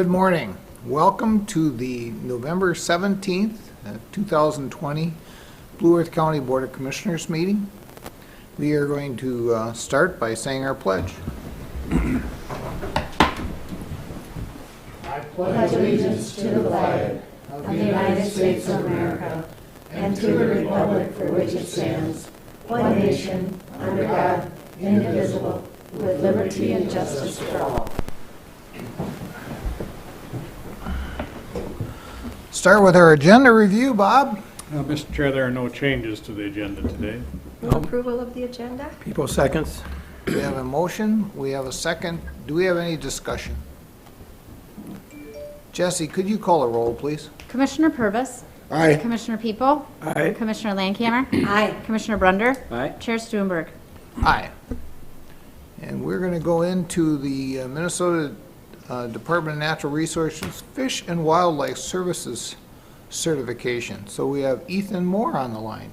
Good morning. Welcome to the November 17th, 2020 Blue Earth County Board of Commissioners meeting. We are going to start by saying our pledge. I pledge allegiance to the flag of the United States of America and to the republic for which it stands, one nation, under God, indivisible, with liberty and justice for all. Start with our agenda review, Bob. Mr. Chair, there are no changes to the agenda today. Approval of the agenda? People seconds. We have a motion, we have a second. Do we have any discussion? Jesse, could you call a roll, please? Commissioner Purvis. Aye. Commissioner People. Aye. Commissioner Landcamer. Aye. Commissioner Brunder. Aye. Chair Stuenberg. Aye. And we're going to go into the Minnesota Department of Natural Resources Fish and Wildlife Services certification. So we have Ethan Moore on the line.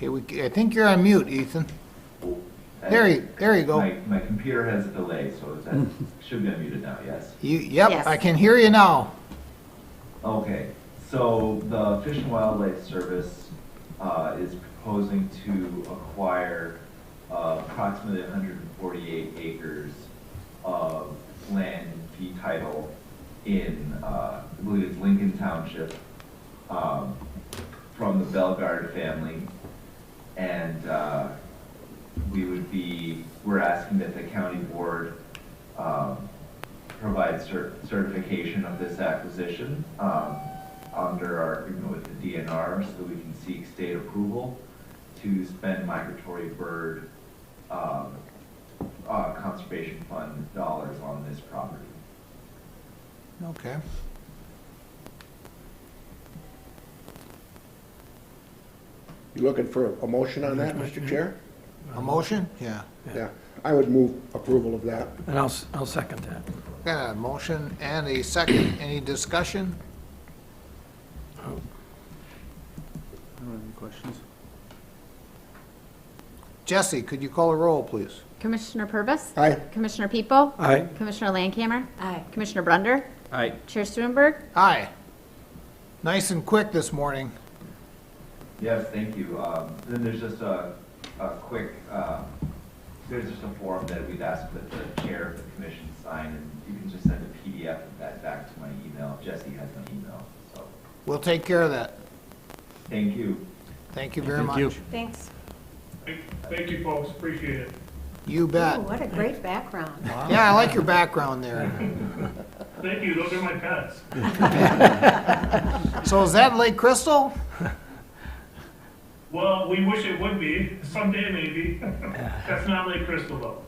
Okay, I think you're on mute, Ethan. There you go. My computer has a delay, so that should be unmuted now, yes? Yep, Yes. I can hear you now. Okay, so the Fish and Wildlife Service is proposing to acquire approximately 148 acres of land fee title in, I believe it's Lincoln Township, from the Bellegarde family. And we're asking that the county board provide certification of this acquisition under our agreement with the DNR, so that we can seek state approval to spend migratory bird conservation fund dollars on this property. Okay. You looking for a motion on that, Mr. Chair? A motion? Yeah. Yeah. I would move approval of that. And I'll second that. Got a motion and a second. Any discussion? I don't have any questions. Jesse, could you call a roll, please? Commissioner Purvis. Aye. Commissioner People. Aye. Commissioner Landcamer. Aye. Commissioner Brunder. Aye. Chair Stuenberg. Aye. Nice and quick this morning. Yes, thank you. Then there's just a quick, there's just a form that we'd ask that the chair of the commission sign, and you can just send a PDF of that back to my email. Jesse has my email, so We'll take care of that. thank you. Thank you very Thank you. much. Thanks. Thank you, folks, appreciate it. You bet. Ooh, what a great background. Yeah, I like your background there. Thank you, those are my pets. So is that Lake Crystal? Well, we wish it would be, someday maybe. That's not Lake Crystal though.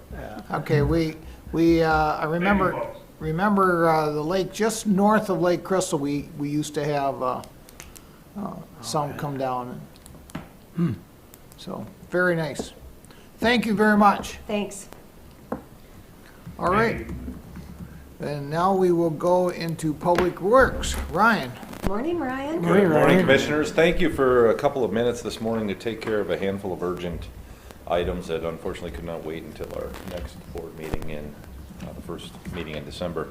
Okay, I remember, Thank you, folks. the lake just north of Lake Crystal, we used to have some come down. So, very nice. Thank you very much. Thanks. All right. And now we will go into Public Works. Ryan? Morning, Ryan. Morning, Good morning, Ryan. Commissioners. Thank you for a couple of minutes this morning to take care of a handful of urgent items that unfortunately could not wait until our next board meeting in the first meeting in December.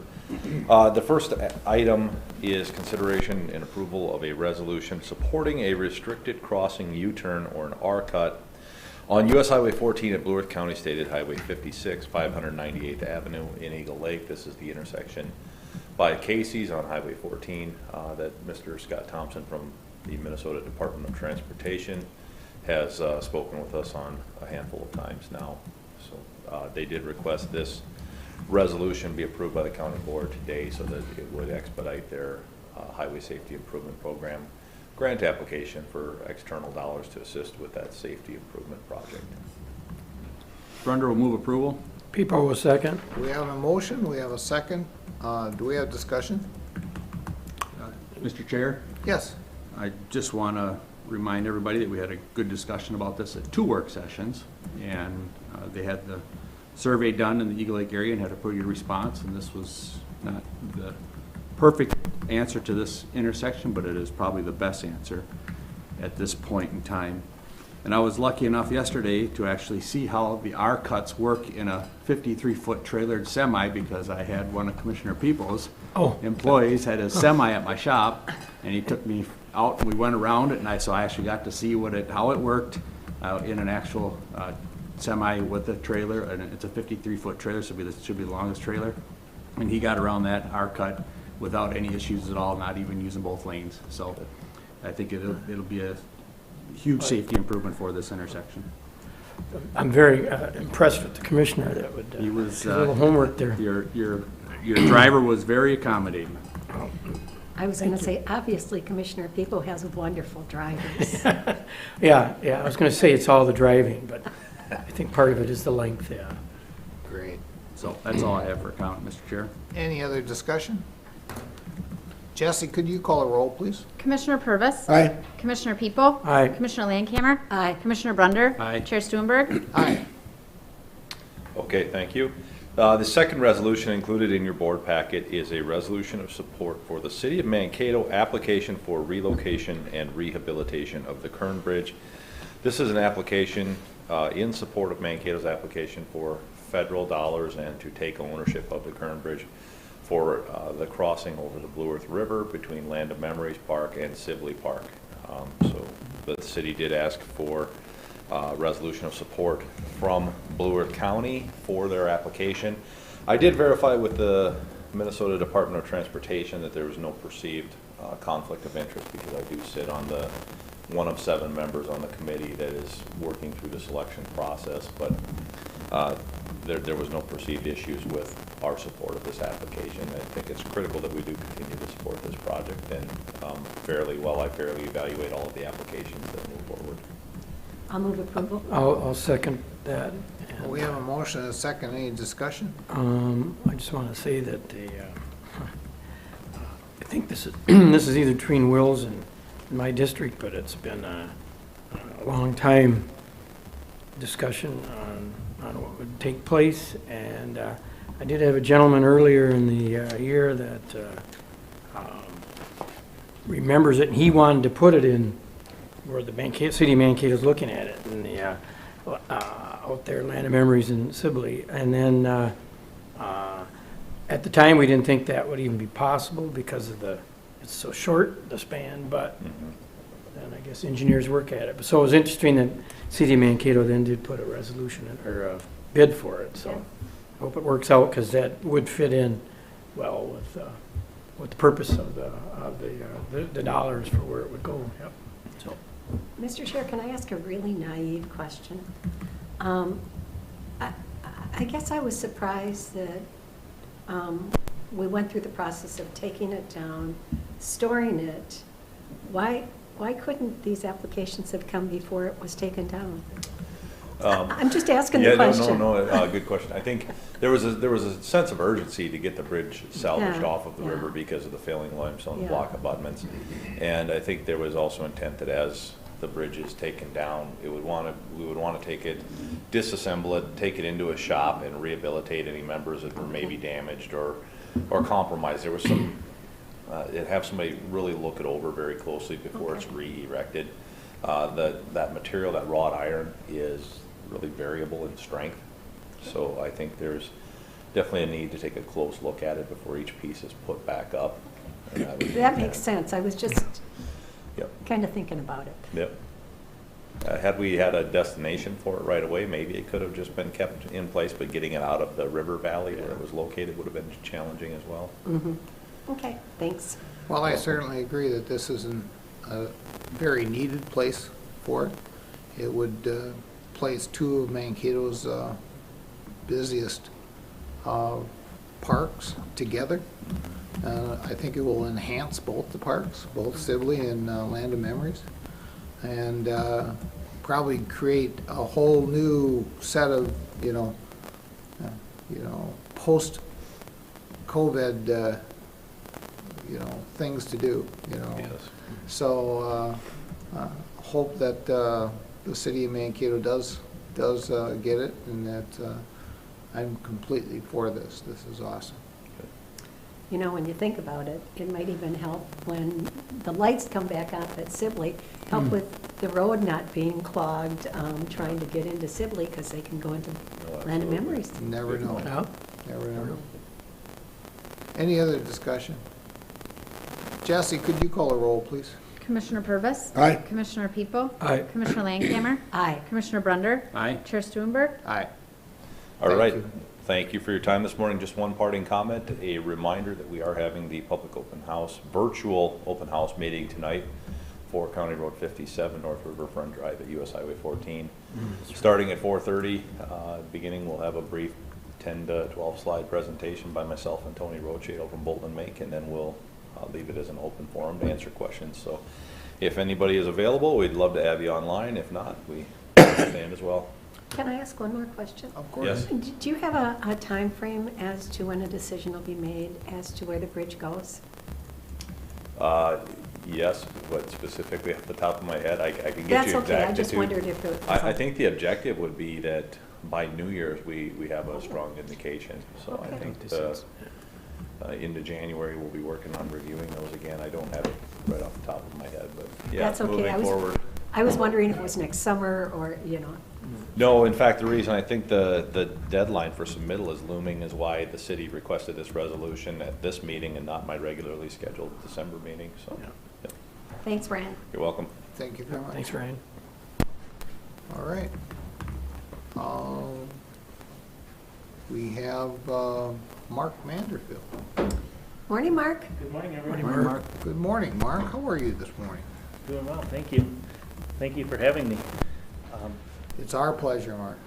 The first item is consideration and approval of a resolution supporting a restricted crossing U-turn or an R-cut on U.S. Highway 14 at Blue Earth County State Highway 56, 598th Avenue in Eagle Lake. This is the intersection by Casey's on Highway 14 that Mr. Scott Thompson from the Minnesota Department of Transportation has spoken with us on a handful of times now. So they did request this resolution be approved by the county board today so that it would expedite their highway safety improvement program grant application for external dollars to assist with that safety improvement project. Brunder will move approval. People will second. We have a motion, we have a second. Do we have discussion? Mr. Chair, Yes. I just want to remind everybody that we had a good discussion about this at 2 work sessions, and they had the survey done in the Eagle Lake area and had a pretty good response, and this was not the perfect answer to this intersection, but it is probably the best answer at this point in time. And I was lucky enough yesterday to actually see how the R cuts work in a 53-foot trailered semi, because I had one of Commissioner Peoples' employees had a semi at my shop, and he took me out and we went around it, and so I actually got to see how it worked in an actual semi with a trailer, and it's a 53-foot trailer, so it should be the longest trailer. And he got around that R cut without any issues at all, not even using both lanes. So I think it'll be a huge safety improvement for this intersection. I'm very impressed with the commissioner that would, He was, do a little homework there. Your driver was very accommodating. I was going to say, obviously Commissioner People has wonderful drivers. Yeah, I was going to say it's all the driving, but I think part of it is the length, yeah. Great. So that's all I have for comment, Mr. Chair. Any other discussion? Jesse, could you call a roll, please? Commissioner Purvis. Aye. Commissioner People. Aye. Commissioner Landcamer. Aye. Commissioner Brunder. Aye. Chair Stuenberg. Aye. Okay, thank you. The second resolution included in your board packet is a resolution of support for the City of Mankato application for relocation and rehabilitation of the Kern Bridge. This is an application in support of Mankato's application for federal dollars and to take ownership of the Kern Bridge for the crossing over the Blue Earth River between Land of Memories Park and Sibley Park. So the city did ask for resolution of support from Blue Earth County for their application. I did verify with the Minnesota Department of Transportation that there was no perceived conflict of interest, because I do sit on the one of 7 members on the committee that is working through the selection process, but there was no perceived issues with our support of this application. I think it's critical that we do continue to support this project, and I fairly evaluate all of the applications that move forward. I'll move approval. I'll second that. We have a motion and a second. Any discussion? I just want to say that I think this is this is either between Wills and my district, but it's been a long time discussion on what would take place. And I did have a gentleman earlier in the year that remembers it, and he wanted to put it in where the city of Mankato is looking at it, in the out there, Land of Memories in Sibley. And then at the time, we didn't think that would even be possible because of it's so short, the span, but then I guess engineers work at it. But so it was interesting that city of Mankato then did put a resolution or a bid for it. So I hope it works out, because that would fit in well with the purpose of the dollars for where it would go. Yep. So. Mr. Chair, can I ask a really naive question? I guess I was surprised that we went through the process of taking it down, storing it. Why couldn't these applications have come before it was taken down? I'm just asking the question. No, good question. I think there was a sense of urgency to get the bridge salvaged off of the river because of the failing limestone block abutments, and I think there was also intent that as the bridge is taken down, we would want to take it, disassemble it, take it into a shop, and rehabilitate any members that were maybe damaged or compromised. There was some. Have somebody really look it over very closely before it's re-erected. That material, that wrought iron, is really variable in strength. So I think there's definitely a need to take a close look at it before each piece is put back up. That makes sense. I was just kind of thinking about it. Yep. Had we had a destination for it right away, maybe it could have just been kept in place, but getting it out of the river valley where it was located would have been challenging as well. Mm-hmm. Okay, thanks. Well, I certainly agree that this isn't a very needed place for it. It would place 2 of Mankato's busiest parks together. I think it will enhance both the parks, both Sibley and Land of Memories, and probably create a whole new set of post-COVID things to do. Yes. So hope that the city of Mankato does get it, and that I'm completely for this. This is awesome. you know, when you think about it, it might even help when the lights come back up at Sibley, help with the road not being clogged, trying to get into Sibley, because they can go into Land of Memories. Never know. Yeah. Never know. Any other discussion? Jesse, could you call a roll, please? Commissioner Purvis. Aye. Commissioner People. Aye. Commissioner Landcamer. Aye. Commissioner Brunder. Aye. Chair Stuenberg. Aye. All Thank right. you. Thank you for your time this morning. Just one parting comment, a reminder that we are having the public open house, virtual open house meeting tonight for County Road 57, North Riverfront Drive at US Highway 14. Starting at 4:30, beginning, we'll have a brief 10 to 12 slide presentation by myself and Tony Roche from Bolton and Mink, and then we'll leave it as an open forum to answer questions. So if anybody is available, we'd love to have you online. If not, we understand as well. Can I ask one more question? Of course. Yes. Do you have a time frame as to when a decision will be made as to where the bridge goes? Yes, but specifically off the top of my head, I can get That's you okay, I exactitude. just wondered if it was. I think the objective would be that by New Year's, we have a strong indication. So I Okay. think into January, we'll be working on reviewing those again. I don't have it right off the top of my head, but yeah, That's okay. moving forward. I was wondering if it was next summer or, you know. No, in fact, the reason I think the deadline for submittal is looming is why the city requested this resolution at this meeting and not my regularly scheduled December meeting, so. Yeah. Yep. Thanks, Rand. You're welcome. Thank you very much. Thanks, Ryan. All right. We have Mark Manderfield. Morning, Mark. Good morning, Morning, everyone. Mark. Good morning, Mark. How are you this morning? Doing well, thank you. Thank you for having me. It's our pleasure, Mark.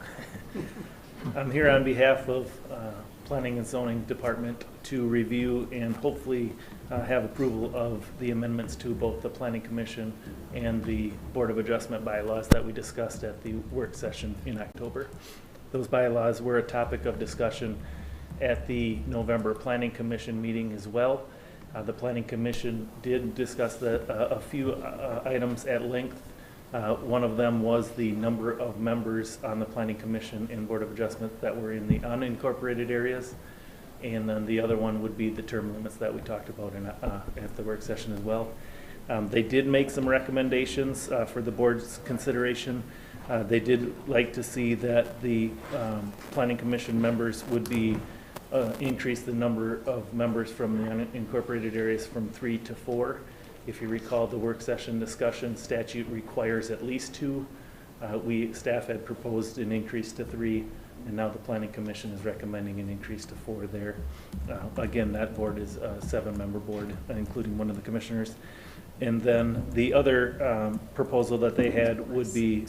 I'm here on behalf of Planning and Zoning Department to review and hopefully have approval of the amendments to both the Planning Commission and the Board of Adjustment bylaws that we discussed at the work session in October. Those bylaws were a topic of discussion at the November Planning Commission meeting as well. The Planning Commission did discuss a few items at length. One of them was the number of members on the Planning Commission and Board of Adjustment that were in the unincorporated areas. And then the other one would be the term limits that we talked about at the work session as well. They did make some recommendations for the board's consideration. They did like to see that the Planning Commission members would be increase the number of members from the unincorporated areas from 3 to 4. If you recall the work session discussion, statute requires at least 2. Staff had proposed an increase to 3, and now the Planning Commission is recommending an increase to 4 there. Again, that board is a 7-member board, including one of the commissioners. And then the other proposal that they had would be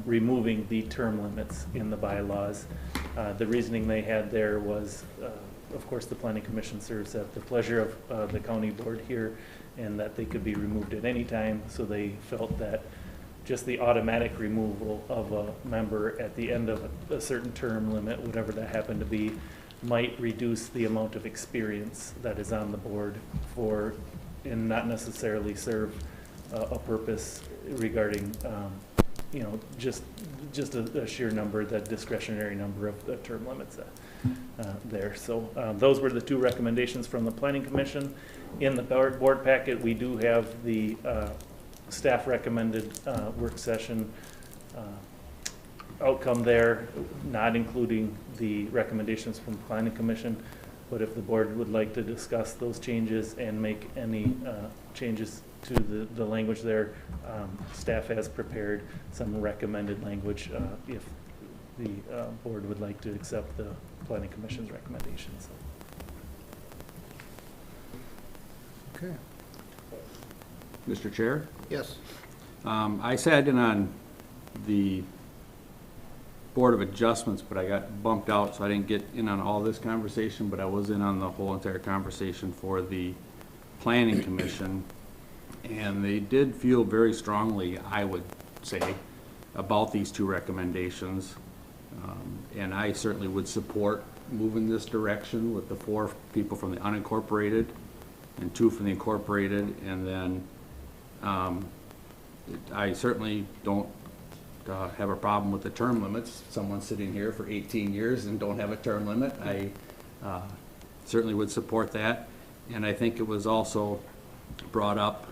removing the term limits in the bylaws. The reasoning they had there was, of course, the Planning Commission serves at the pleasure of the county board here, and that they could be removed at any time, so they felt that just the automatic removal of a member at the end of a certain term limit, whatever that happened to be, might reduce the amount of experience that is on the board and not necessarily serve a purpose regarding, just a sheer number, that discretionary number of the term limits there. So those were the 2 recommendations from the Planning Commission. In the board packet, we do have the staff recommended work session outcome there, not including the recommendations from the Planning Commission. But if the board would like to discuss those changes and make any changes to the language there, staff has prepared some recommended language if the board would like to accept the Planning Commission's recommendations. Okay. Mr. Chair? Yes. I sat in on the Board of Adjustments, but I got bumped out, so I didn't get in on all this conversation, but I was in on the whole entire conversation for the Planning Commission. And they did feel very strongly, I would say, about these 2 recommendations. And I certainly would support moving this direction with the 4 people from the unincorporated and 2 from the incorporated. And then I certainly don't have a problem with the term limits. Someone sitting here for 18 years and don't have a term limit, I certainly would support that. And I think it was also brought up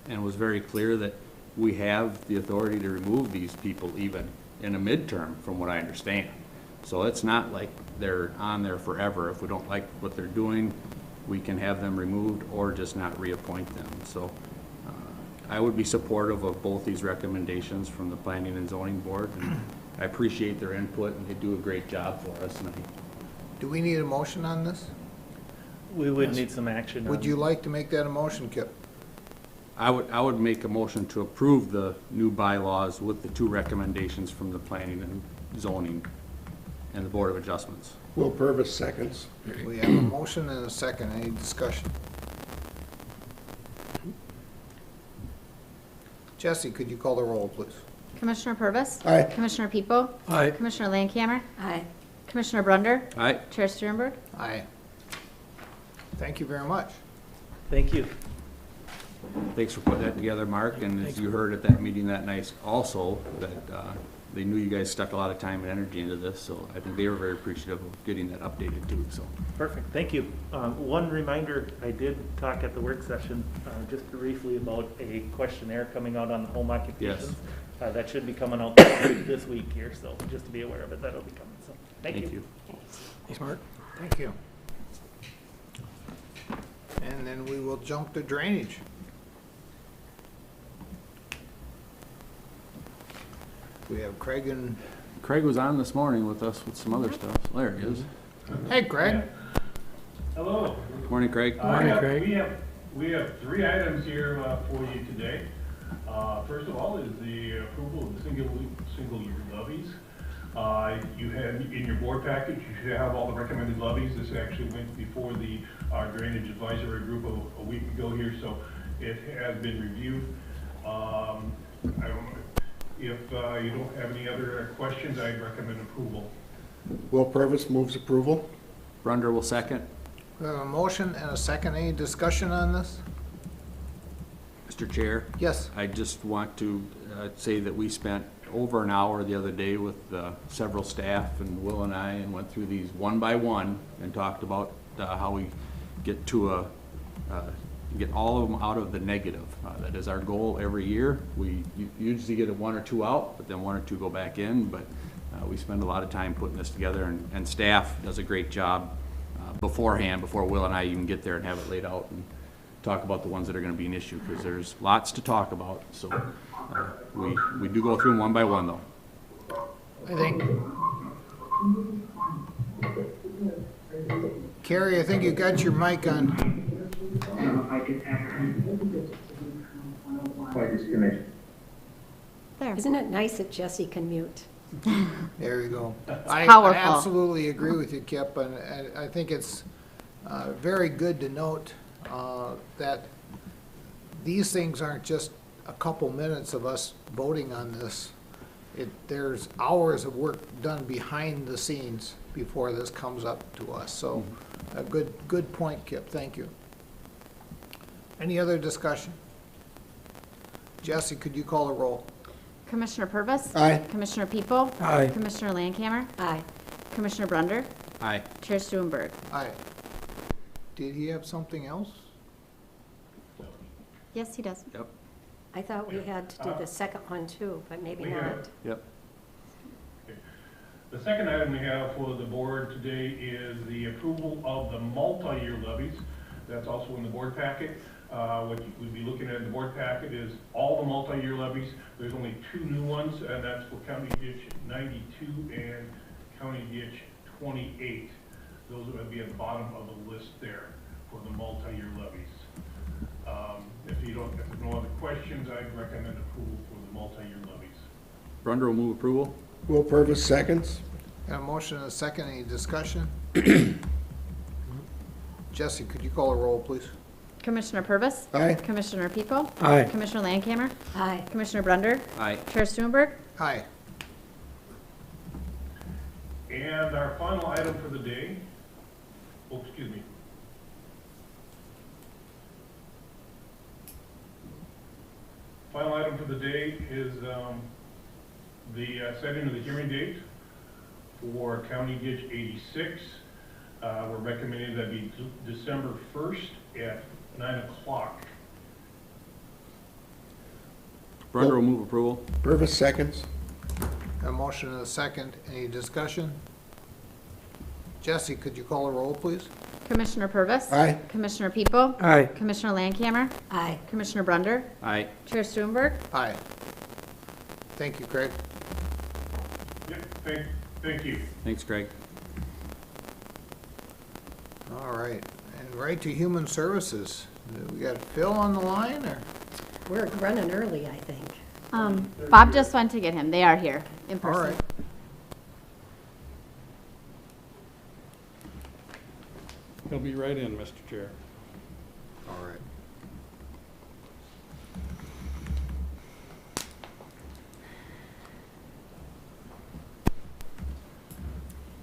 and was very clear that we have the authority to remove these people even in a midterm, from what I understand. So it's not like they're on there forever. If we don't like what they're doing, we can have them removed or just not reappoint them. So I would be supportive of both these recommendations from the Planning and Zoning Board. And I appreciate their input, and they do a great job for us. And Do we need a motion on this? We would need some action on. Would you like to make that a motion, Kip? I would make a motion to approve the new bylaws with the 2 recommendations from the Planning and Zoning and the Board of Adjustments. Will Purvis seconds. We have a motion and a second. Any discussion? Jesse, could you call the roll, please? Commissioner Purvis. Aye. Commissioner People. Aye. Commissioner Landcamer. Aye. Commissioner Brunder. All right, Chair Sternberg. Aye. Thank you very much. Thank you. thanks for putting that together, Mark. And as you heard at that meeting that night also, that they knew you guys stuck a lot of time and energy into this, so I think they were very appreciative of getting that updated too, so. Perfect, thank you. One reminder, I did talk at the work session just briefly about a questionnaire coming out on the home occupations. That should be coming out this week here, so just to be aware of it, that'll be coming, so, thank you. Thanks, Mark. Thank you. And then we will jump to drainage. We have Craig and, Craig was on this morning with us with some other stuff. There he is. hey, Craig. Hello. Morning, Craig. Morning, Craig. We have 3 items here for you today. First of all is the approval of the single-year levies. You have in your board package, you should have all the recommended levies. This actually went before the drainage advisory group a week ago here, so it has been reviewed. I don't know. If you don't have any other questions, I'd recommend approval. Will Purvis moves approval. Brunder will second. We have a motion and a second. Any discussion on this? Mr. Chair, Yes. I just want to say that we spent over an hour the other day with several staff and Will and I, and went through these one by one and talked about how we get to get all of them out of the negative. That is our goal every year. We usually get 1 or 2 out, but then 1 or 2 go back in. But we spend a lot of time putting this together, and staff does a great job beforehand, before Will and I even get there and have it laid out and talk about the ones that are going to be an issue, because there's lots to talk about. So we do go through them one by one, though. I think. Carrie, I think you got your mic on. There. Isn't it nice that Jesse can mute? There you go. I powerful. absolutely agree with you, Kip, and I think it's very good to note that these things aren't just a couple minutes of us voting on this. There's hours of work done behind the scenes before this comes up to us. So a good point, Kip. Thank you. Any other discussion? Jesse, could you call the roll? Commissioner Purvis. Aye. Commissioner People. Aye. Commissioner Landcamer. Aye. Commissioner Brunder. Aye. Chair Sternberg. Aye. Did he have something else? Yes, he does. Yep. I thought we had to do the second one too, but maybe We not. have. Yep. The second item we have for the board today is the approval of the multi-year levies. That's also in the board packet. What we'd be looking at in the board packet is all the multi-year levies. There's only 2 new ones, and that's for County Ditch 92 and County Ditch 28. Those would be at the bottom of the list there for the multi-year levies. If there's no other questions, I'd recommend approval for the multi-year levies. Brunder will move approval. Will Purvis seconds. Got a motion and a second. Any discussion? Jesse, could you call the roll, please? Commissioner Purvis. Aye. Commissioner People. Aye. Commissioner Landcamer. Aye. Commissioner Brunder. Aye. Chair Sternberg. Aye. And our final item for the day, oh, excuse me. Final item for the day is the setting of the hearing date for County Ditch 86. We're recommending that be December 1st at 9 o'clock. Brunder will move approval. Purvis seconds. A motion and a second. Any discussion? Jesse, could you call a roll, please? Commissioner Purvis. Aye. Commissioner People. Aye. Commissioner Landcamer. Aye. Commissioner Brunder. Aye. Chair Stuenberg. Aye. Thank you, Craig. Yep, thank you. Thanks, Craig. All right, and right to Human Services. We got Phil on the line, or? We're running early, I think. Bob just went to get him. They are here in All person. right. He'll be right in, Mr. Chair. All right.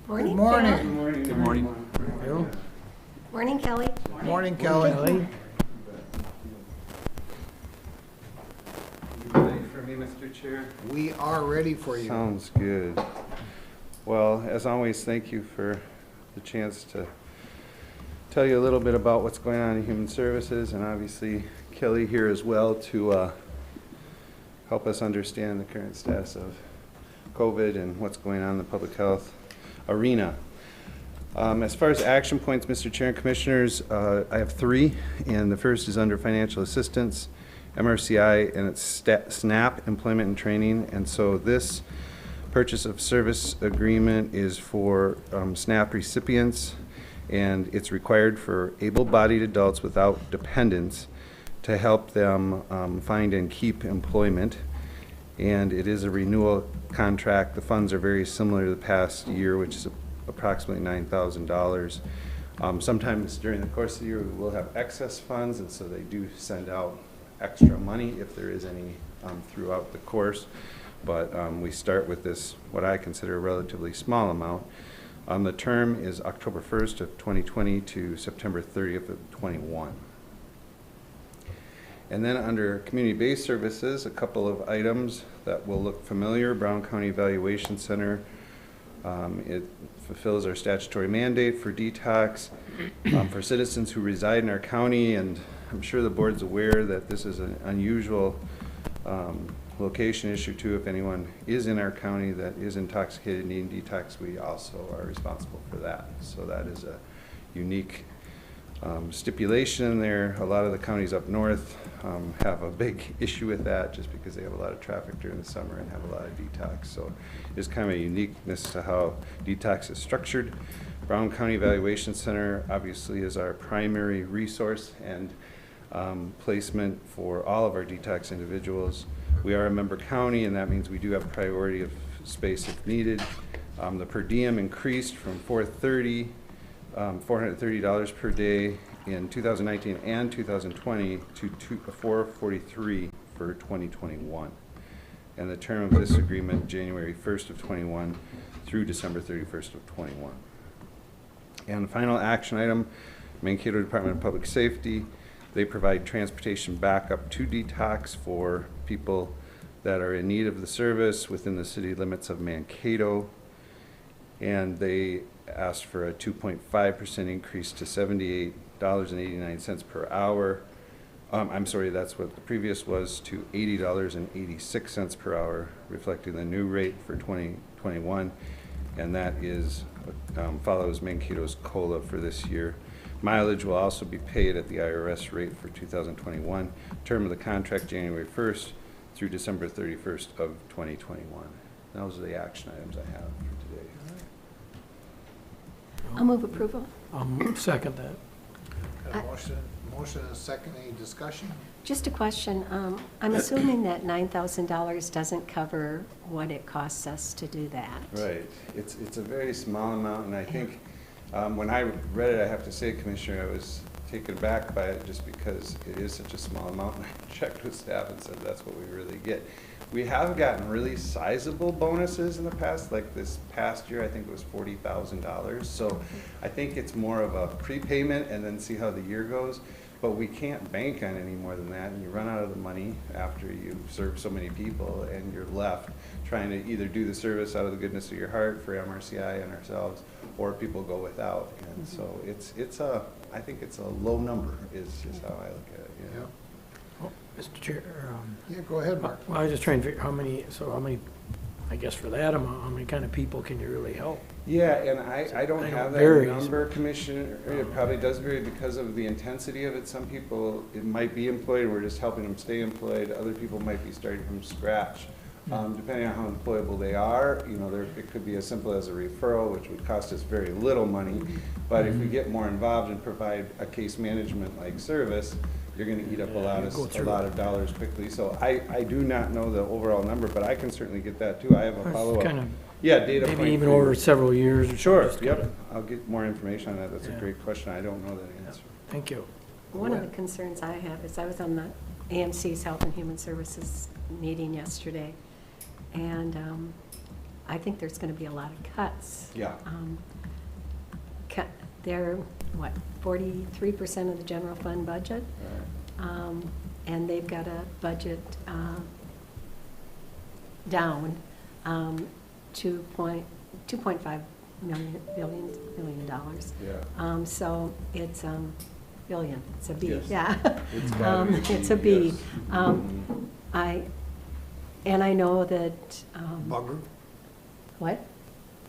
Morning, Good morning. Phil. Good morning. Bill? Morning, Kelly. Morning, Kelly. Kelly? You ready for me, Mr. Chair? We are ready for you. Sounds good. Well, as always, thank you for the chance to tell you a little bit about what's going on in Human Services, and obviously Kelly here as well to help us understand the current status of COVID and what's going on in the public health arena. As far as action points, Mr. Chair and Commissioners, I have three, and the first is under financial assistance, MRCI, and it's SNAP, employment and training. And so this purchase of service agreement is for SNAP recipients, and it's required for able-bodied adults without dependents to help them find and keep employment. And it is a renewal contract. The funds are very similar to the past year, which is approximately $9,000. Sometimes during the course of the year, we will have excess funds, and so they do send out extra money if there is any throughout the course. But we start with this, what I consider a relatively small amount. The term is October 1st of 2020 to September 30th of 21. And then under community-based services, a couple of items that will look familiar. Brown County Evaluation Center. It fulfills our statutory mandate for detox for citizens who reside in our county, and I'm sure the board's aware that this is an unusual location issue too. If anyone is in our county that is intoxicated needing detox, we also are responsible for that. So that is a unique stipulation there. A lot of the counties up north have a big issue with that just because they have a lot of traffic during the summer and have a lot of detox. So there's kind of a uniqueness to how detox is structured. Brown County Evaluation Center obviously is our primary resource and placement for all of our detox individuals. We are a member county, and that means we do have priority of space if needed. The per diem increased from $430 per day in 2019 and 2020 to $443 for 2021. And the term of this agreement, January 1st of 21 through December 31st of 21. And the final action item, Mankato Department of Public Safety. They provide transportation backup to detox for people that are in need of the service within the city limits of Mankato. And they asked for a 2.5% increase to $78.89 per hour. I'm sorry, that's what the previous was, to $80.86 per hour, reflecting the new rate for 2021. And that is follows Mankato's COLA for this year. Mileage will also be paid at the IRS rate for 2021. Term of the contract, January 1st through December 31st of 2021. Those are the action items I have for today. I'll move approval. Second that. Got a motion and a second. Any discussion? Just a question. I'm assuming that $9,000 doesn't cover what it costs us to do that. Right. It's a very small amount, and I think when I read it, I have to say, Commissioner, I was taken aback by it just because it is such a small amount. And I checked with staff and said, that's what we really get. We have gotten really sizable bonuses in the past, like this past year, I think it was $40,000. So I think it's more of a prepayment and then see how the year goes. But we can't bank on any more than that, and you run out of the money after you serve so many people, and you're left trying to either do the service out of the goodness of your heart for MRCI and ourselves, or people go without. And so I think it's a low number is how I look at it. You know? Oh, Mr. Chair, Yeah, go ahead, Mark. well, I was just trying to figure how many, I guess for that amount, how many kind of people can you really help? Yeah, and I don't I know have it that varies. number, Commissioner. It probably does vary because of the intensity of it. Some people, it might be employed, we're just helping them stay employed. Other people might be starting from scratch. Depending on how employable they are, you know, it could be as simple as a referral, which would cost us very little money. But if we get more involved and provide a case management-like service, you're gonna eat up a lot of dollars quickly. So I do not know the overall number, but I can certainly get that too. I have a follow-up. Kind of, Yeah, data point. maybe even for you. over several years or Sure, something. yep. I'll get more information on that. That's a Yeah. great question. I don't know that answer. Thank you. One of the concerns I have is I was on the AMC's Health and Human Services meeting yesterday, and I think there's going to be a lot of cuts. Yeah. They're, 43% of the general fund budget? And they've got a budget down $2.5 billion. Yeah. So it's billion, it's a B, Yes. yeah. It's gotta be a B, It's a B. yes. I know that, Bugger, what?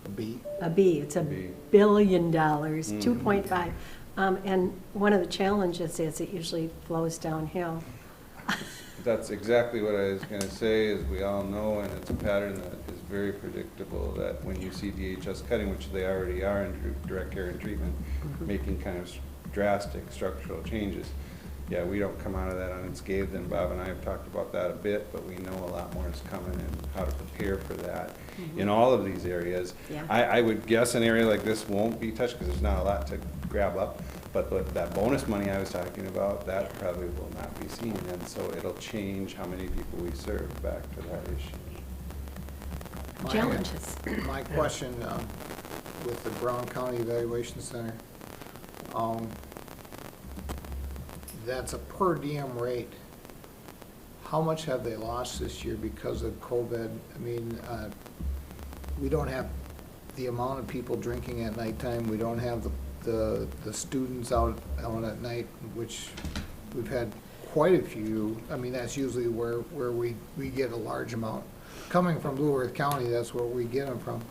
a B. A B, it's a B. billion dollars, Mhm. 2.5. And one of the challenges is it usually flows downhill. That's exactly what I was gonna say, as we all know, and it's a pattern that is very predictable, that when you see DHS cutting, which they already are in direct care and treatment, making kind of drastic structural changes. Yeah, we don't come out of that unscathed, and Bob and I have talked about that a bit, but we know a lot more is coming and how to prepare for that in all of these areas. Yeah. I would guess an area like this won't be touched because there's not a lot to grab up, but that bonus money I was talking about, that probably will not be seen, and so it'll change how many people we serve back to that issue. Challenges. My question with the Brown County Evaluation Center, that's a per diem rate. How much have they lost this year because of COVID? I mean, we don't have the amount of people drinking at nighttime. We don't have the students out at night, which we've had quite a few. I mean, that's usually where we get a large amount. Coming from Blue Earth County, that's where we get them from.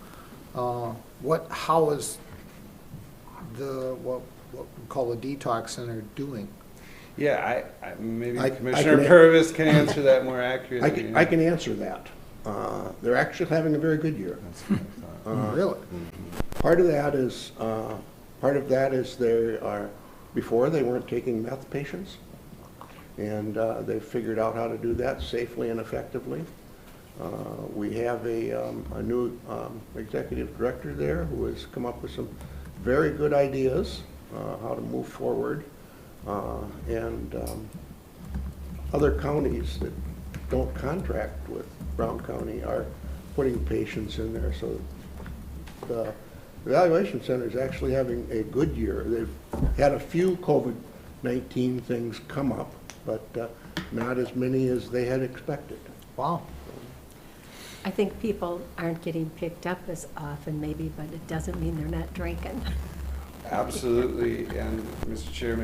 How is what we call the detox center doing? Yeah, maybe I Commissioner can- Purvis can answer that more accurately. I can answer that. They're actually having a very good year. That's what I thought. Really? Part of that is they are, before they weren't taking meth patients, and they figured out how to do that safely and effectively. We have a new executive director there who has come up with some very good ideas how to move forward. And other counties that don't contract with Brown County are putting patients in there. So the evaluation center is actually having a good year. They've had a few COVID-19 things come up, but not as many as they had expected. Wow. I think people aren't getting picked up as often maybe, but it doesn't mean they're not drinking. Absolutely, and Mr. Chair,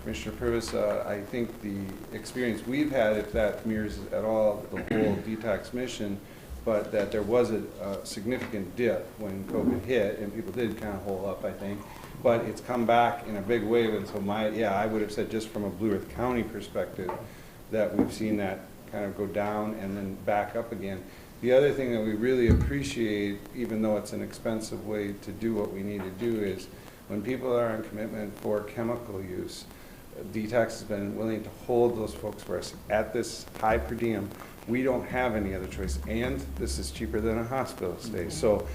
Commissioner Purvis, I think the experience we've had, if that mirrors at all the whole detox mission, but that there was a significant dip when COVID hit, and people did kind of hole up, I think, but it's come back in a big wave, and so I would have said just from a Blue Earth County perspective, that we've seen that kind of go down and then back up again. The other thing that we really appreciate, even though it's an expensive way to do what we need to do, is when people are on commitment for chemical use, detox has been willing to hold those folks for us at this high per diem. We don't have any other choice, and this is cheaper than a hospital stay. So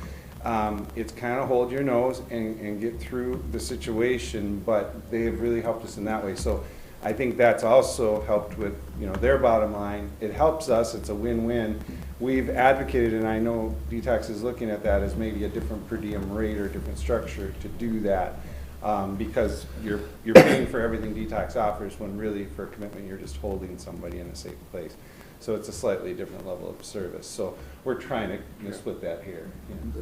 It's kind of hold your nose and get through the situation, but they have really helped us in that way. So I think that's also helped with, their bottom line. It helps us, it's a win-win. We've advocated, and I know DTAX is looking at that as maybe a different per diem rate or different structure to do that. Because you're paying for everything DTAX offers when really for a commitment you're just holding somebody in a safe place. So it's a slightly different level of service. So we're trying to split that here.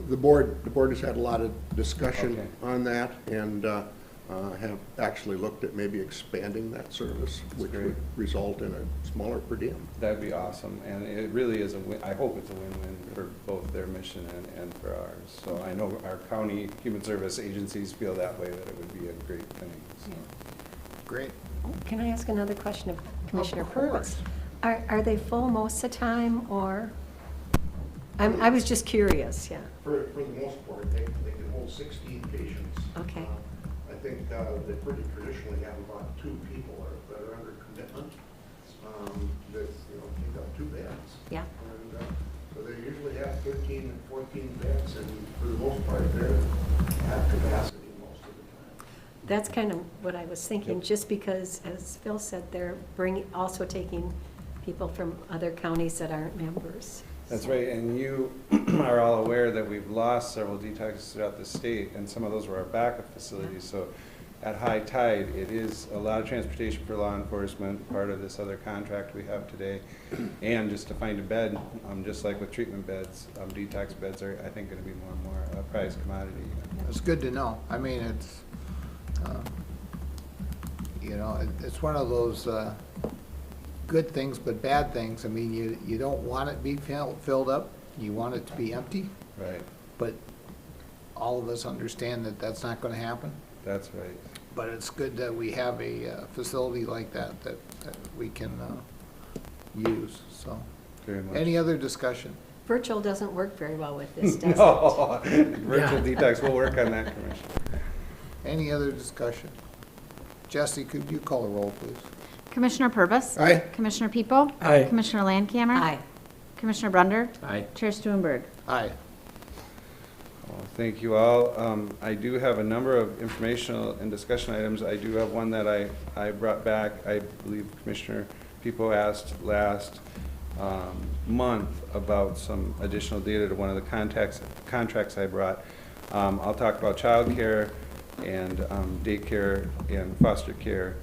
The board has had a lot of discussion Okay. on that, and have actually looked at maybe expanding that service, which great. would result in a smaller per diem. That'd be awesome, and it really is a win. I hope it's a win-win for both their mission and for ours. So I know our county human service agencies feel that way, that it would be a great thing. So. Great. Can I ask another question of Commissioner Of course. Purvis? Are they full most of the time, or? I was just curious, yeah. For the most part, they can hold 16 patients. Okay. I think they pretty traditionally have about 2 people that are under commitment, that, take up 2 beds. Yeah. And so they usually have 13 and 14 beds, and for the most part, they're at capacity most of the time. That's kind of what I was thinking, Yep. just because, as Phil said, they're also taking people from other counties that aren't members. That's right, and you are all aware that we've lost several detoxes throughout the state, and some of those were our backup facilities. So at high tide, it is a lot of transportation for law enforcement, part of this other contract we have today, and just to find a bed, just like with treatment beds, detox beds are, I think, going to be more and more a prized commodity. It's good to know. I mean, it's, it's one of those good things, but bad things. I mean, you don't want it to be filled up. You want it to be empty. Right, But all of us understand that that's not going to happen. that's right. But it's good that we have a facility like that we can use, so. Very much. Any other discussion? Virtual doesn't work very well with this, does it? No, virtual detox, we'll work on that, Commissioner. Any other discussion? Jesse, could you call a roll, please? Commissioner Purvis. Aye. Commissioner People. Aye. Commissioner Landcamer. Aye. Commissioner Brunder. Aye. Chair Stuenberg. Aye. Well, thank you all. I do have a number of informational and discussion items. I do have one that I brought back. I believe Commissioner People asked last month about some additional data to one of the contracts I brought. I'll talk about childcare and daycare and foster care,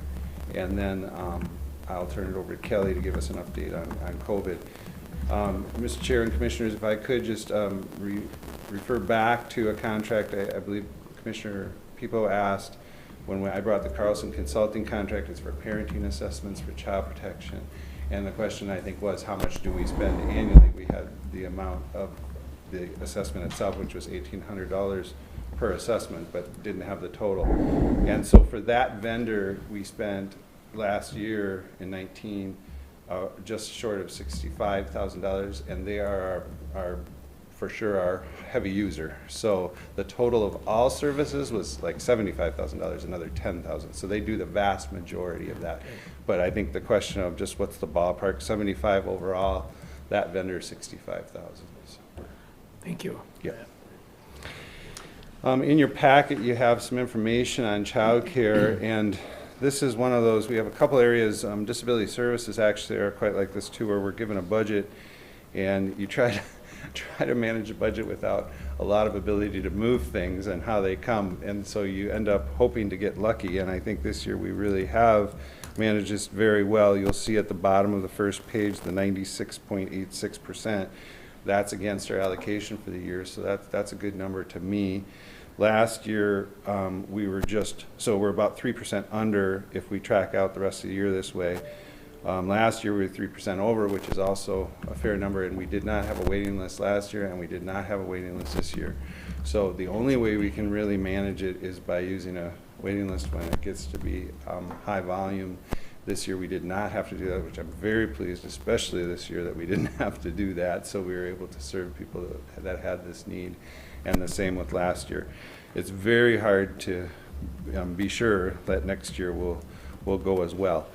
and then I'll turn it over to Kelly to give us an update on COVID. Mr. Chair and Commissioners, if I could just refer back to a contract I believe Commissioner People asked when I brought the Carlson Consulting contract. It's for parenting assessments for child protection. And the question, I think, was how much do we spend annually? We had the amount of the assessment itself, which was $1,800 per assessment, but didn't have the total. And so for that vendor, we spent last year in 19 just short of $65,000, and they are for sure our heavy user. So the total of all services was like $75,000, another $10,000. So they do the vast majority of that. But I think the question of just what's the ballpark, 75 overall, that vendor 65,000. So. Thank you. Yeah. In your packet, you have some information on childcare, and this is one of those, we have a couple areas, disability services actually are quite like this too, where we're given a budget, and you try to manage a budget without a lot of ability to move things and how they come, and so you end up hoping to get lucky, and I think this year we really have managed this very well. You'll see at the bottom of the first page the 96.86%. That's against our allocation for the year, so that's a good number to me. Last year, we were we're about 3% under if we track out the rest of the year this way. Last year, we were 3% over, which is also a fair number, and we did not have a waiting list last year, and we did not have a waiting list this year. So the only way we can really manage it is by using a waiting list when it gets to be high volume. This year, we did not have to do that, which I'm very pleased, especially this year, that we didn't have to do that, so we were able to serve people that had this need, and the same with last year. It's very hard to be sure that next year we'll will go as well.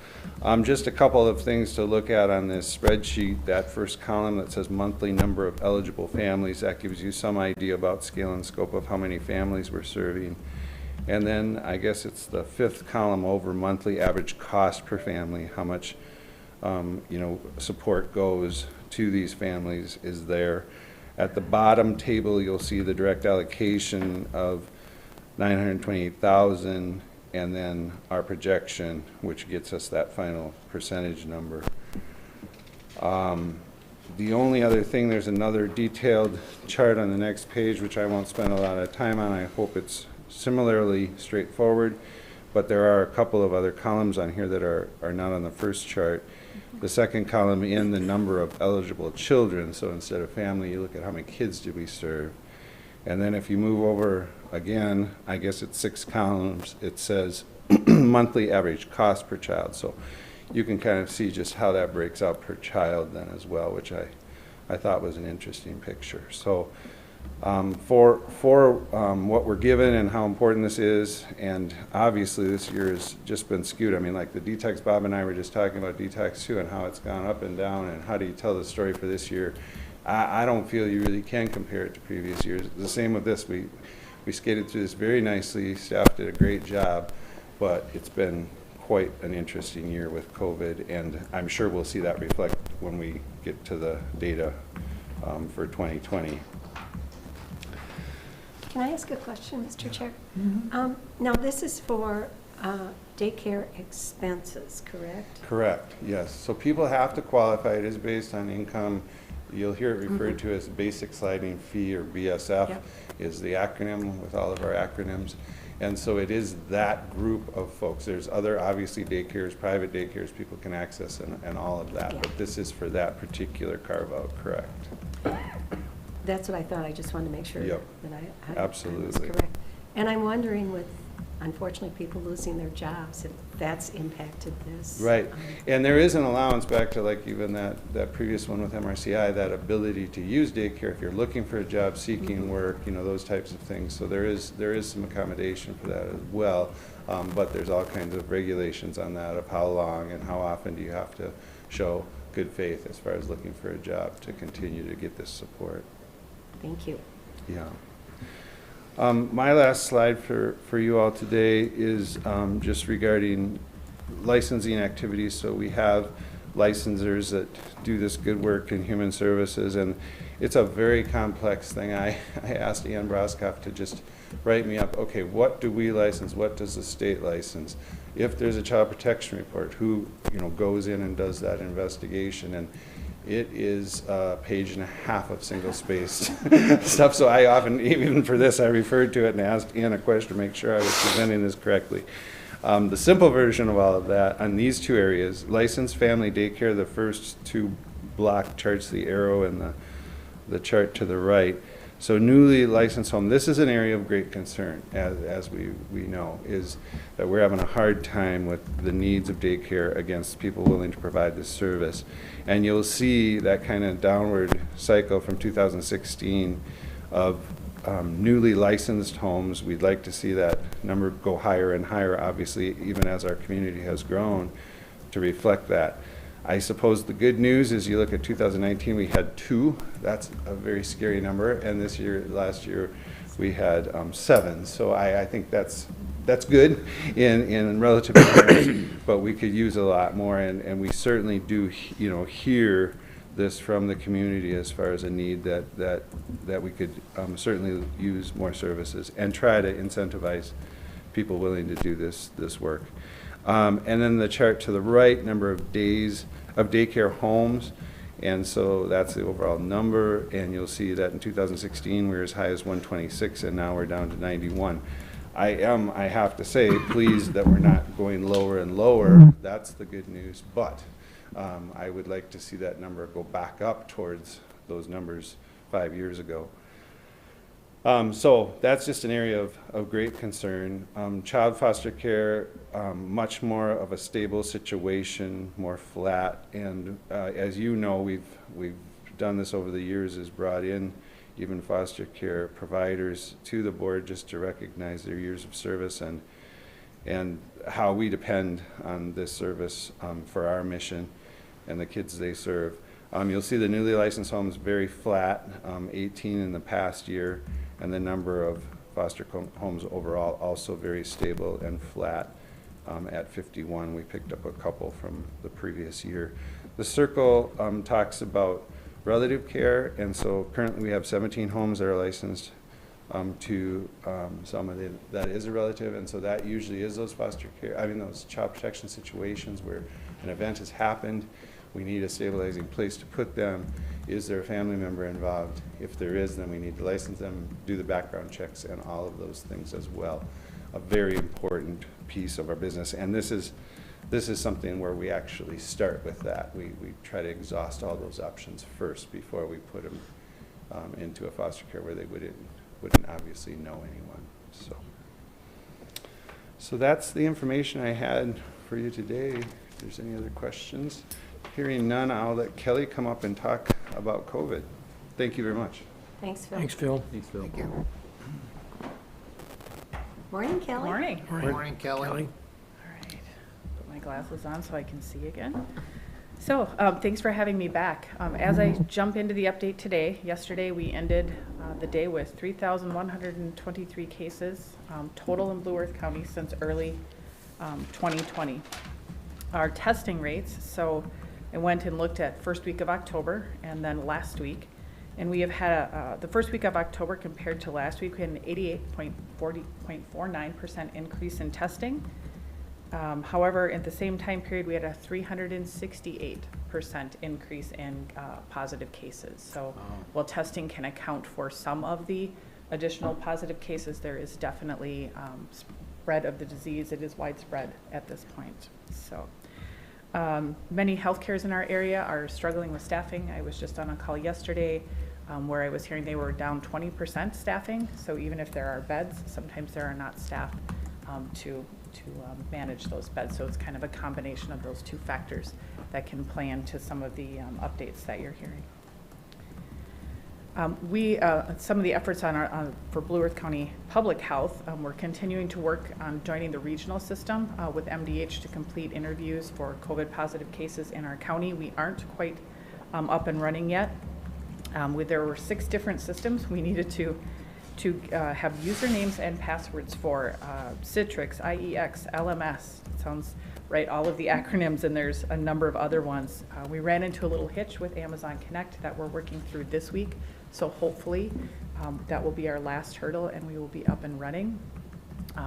Just a couple of things to look at on this spreadsheet. That first column that says monthly number of eligible families, that gives you some idea about scale and scope of how many families we're serving. And then I guess it's the fifth column over, monthly average cost per family, how much support goes to these families is there. At the bottom table, you'll see the direct allocation of $928,000, and then our projection, which gets us that final percentage number. The only other thing, there's another detailed chart on the next page, which I won't spend a lot of time on. I hope it's similarly straightforward, but there are a couple of other columns on here that are not on the first chart. The second column in the number of eligible children, so instead of family, you look at how many kids did we serve. And then if you move over again, I guess it's 6 columns, it says monthly average cost per child. So you can kind of see just how that breaks out per child then as well, which I thought was an interesting picture. So for what we're given and how important this is, and obviously this year has just been skewed. I mean, like the detox, Bob and I were just talking about detox too, and how it's gone up and down, and how do you tell the story for this year? I don't feel you really can compare it to previous years. The same with this. We skated through this very nicely. Staff did a great job, but it's been quite an interesting year with COVID, and I'm sure we'll see that reflect when we get to the data for 2020. Can I ask a question, Mr. Chair? Now, this is for daycare expenses, correct? Correct, yes. So people have to qualify. It is based on income. You'll hear it referred to as basic sliding fee, or BSF, is the acronym with all of our acronyms. And so it is that group of folks. There's other, obviously, daycares, private daycares people can access and all of that, but this is for that particular carve-out, correct? That's what I thought. I just wanted to make sure that I Absolutely. was correct. And I'm wondering, with unfortunately people losing their jobs, if that's impacted this. Right, and there is an allowance, back to like even that previous one with MRCI, that ability to use daycare if you're looking for a job, seeking work, those types of things. So there is some accommodation for that as well, but there's all kinds of regulations on that of how long and how often do you have to show good faith as far as looking for a job to continue to get this support. Thank you. Yeah. My last slide for you all today is just regarding licensing activities. So we have licensors that do this good work in human services, and it's a very complex thing. I asked Ann Broskoff to just write me up, okay, what do we license? What does the state license? If there's a child protection report, who goes in and does that investigation? And it is a page and a half of single-spaced stuff. So I often, even for this, I referred to it and asked Ann a question to make sure I was presenting this correctly. The simple version of all of that on these two areas, licensed family daycare, the first two block charts, the arrow and the chart to the right. So newly licensed home, this is an area of great concern, as we know, is that we're having a hard time with the needs of daycare against people willing to provide this service. And you'll see that kind of downward cycle from 2016 of newly licensed homes. We'd like to see that number go higher and higher, obviously, even as our community has grown, to reflect that. I suppose the good news is you look at 2019, we had 2. That's a very scary number. And last year, we had 7. So I think that's good in relative terms, but we could use a lot more. And we certainly do, hear this from the community as far as a need that we could certainly use more services and try to incentivize people willing to do this work. And then the chart to the right, number of days of daycare homes, and so that's the overall number, and you'll see that in 2016 we were as high as 126, and now we're down to 91. I have to say, pleased that we're not going lower and lower. That's the good news, but I would like to see that number go back up towards those numbers 5 years ago. So that's just an area of great concern. Child foster care, much more of a stable situation, more flat, and as you know, we've done this over the years, is brought in even foster care providers to the board just to recognize their years of service and how we depend on this service for our mission and the kids they serve. You'll see the newly licensed homes very flat, 18 in the past year, and the number of foster homes overall also very stable and flat at 51. We picked up a couple from the previous year. The circle talks about relative care, and so currently we have 17 homes that are licensed to somebody that is a relative, and so that usually is those those child protection situations where an event has happened. We need a stabilizing place to put them. Is there a family member involved? If there is, then we need to license them, do the background checks, and all of those things as well. A very important piece of our business, and this is something where we actually start with that. We try to exhaust all those options first before we put them into a foster care where they wouldn't obviously know anyone. So that's the information I had for you today. If there's any other questions. Hearing none, I'll let Kelly come up and talk about COVID. Thank you very much. Thanks, Phil. Thanks, Phil. Thanks, Phil. Thank you. Morning, Kelly. Morning. Morning, Kelly. All right, put my glasses on so I can see again. So, thanks for having me back. As I jump into the update today, yesterday we ended the day with 3,123 cases total in Blue Earth County since early 2020. Our testing rates, so I went and looked at first week of October and then last week, and we have had the first week of October compared to last week, we had an 88.49% increase in testing. However, at the same time period, we had a 368% increase in positive cases. So while testing can account for some of the additional positive cases, there is definitely spread of the disease. It is widespread at this point. So many healthcares in our area are struggling with staffing. I was just on a call yesterday where I was hearing they were down 20% staffing. So even if there are beds, sometimes there are not staff to manage those beds. So it's kind of a combination of those two factors that can play into some of the updates that you're hearing. Some of the efforts for Blue Earth County Public Health, we're continuing to work on joining the regional system with MDH to complete interviews for COVID positive cases in our county. We aren't quite up and running yet. There were 6 different systems we needed to have usernames and passwords for: Citrix, IEX, LMS. It sounds right, all of the acronyms, and there's a number of other ones. We ran into a little hitch with Amazon Connect that we're working through this week, so hopefully that will be our last hurdle and we will be up and running.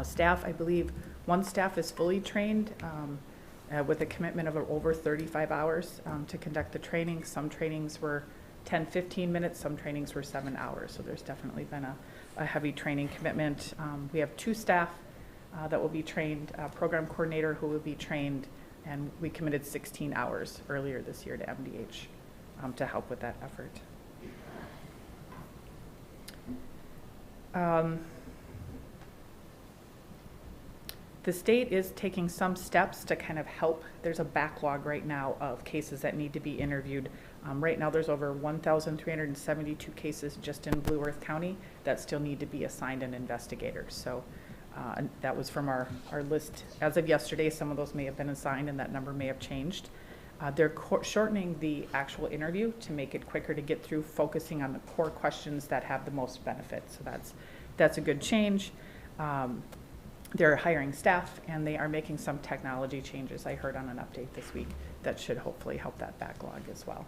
Staff, I believe one staff is fully trained with a commitment of over 35 hours to conduct the training. Some trainings were 10, 15 minutes, some trainings were 7 hours, so there's definitely been a heavy training commitment. We have 2 staff that will be trained, a program coordinator who will be trained, and we committed 16 hours earlier this year to MDH to help with that effort. The state is taking some steps to kind of help. There's a backlog right now of cases that need to be interviewed. Right now there's over 1,372 cases just in Blue Earth County that still need to be assigned an investigator. So that was from our list as of yesterday. Some of those may have been assigned and that number may have changed. They're shortening the actual interview to make it quicker to get through, focusing on the core questions that have the most benefit. So that's a good change. They're hiring staff and they are making some technology changes. I heard on an update this week that should hopefully help that backlog as well.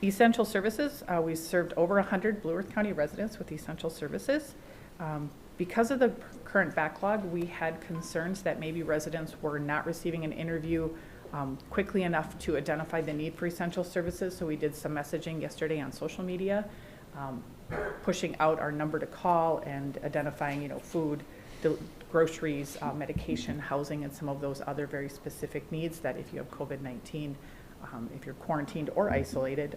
Essential services, we served over 100 Blue Earth County residents with essential services. Because of the current backlog, we had concerns that maybe residents were not receiving an interview quickly enough to identify the need for essential services. So we did some messaging yesterday on social media, pushing out our number to call and identifying, food, groceries, medication, housing, and some of those other very specific needs that if you have COVID-19, if you're quarantined or isolated.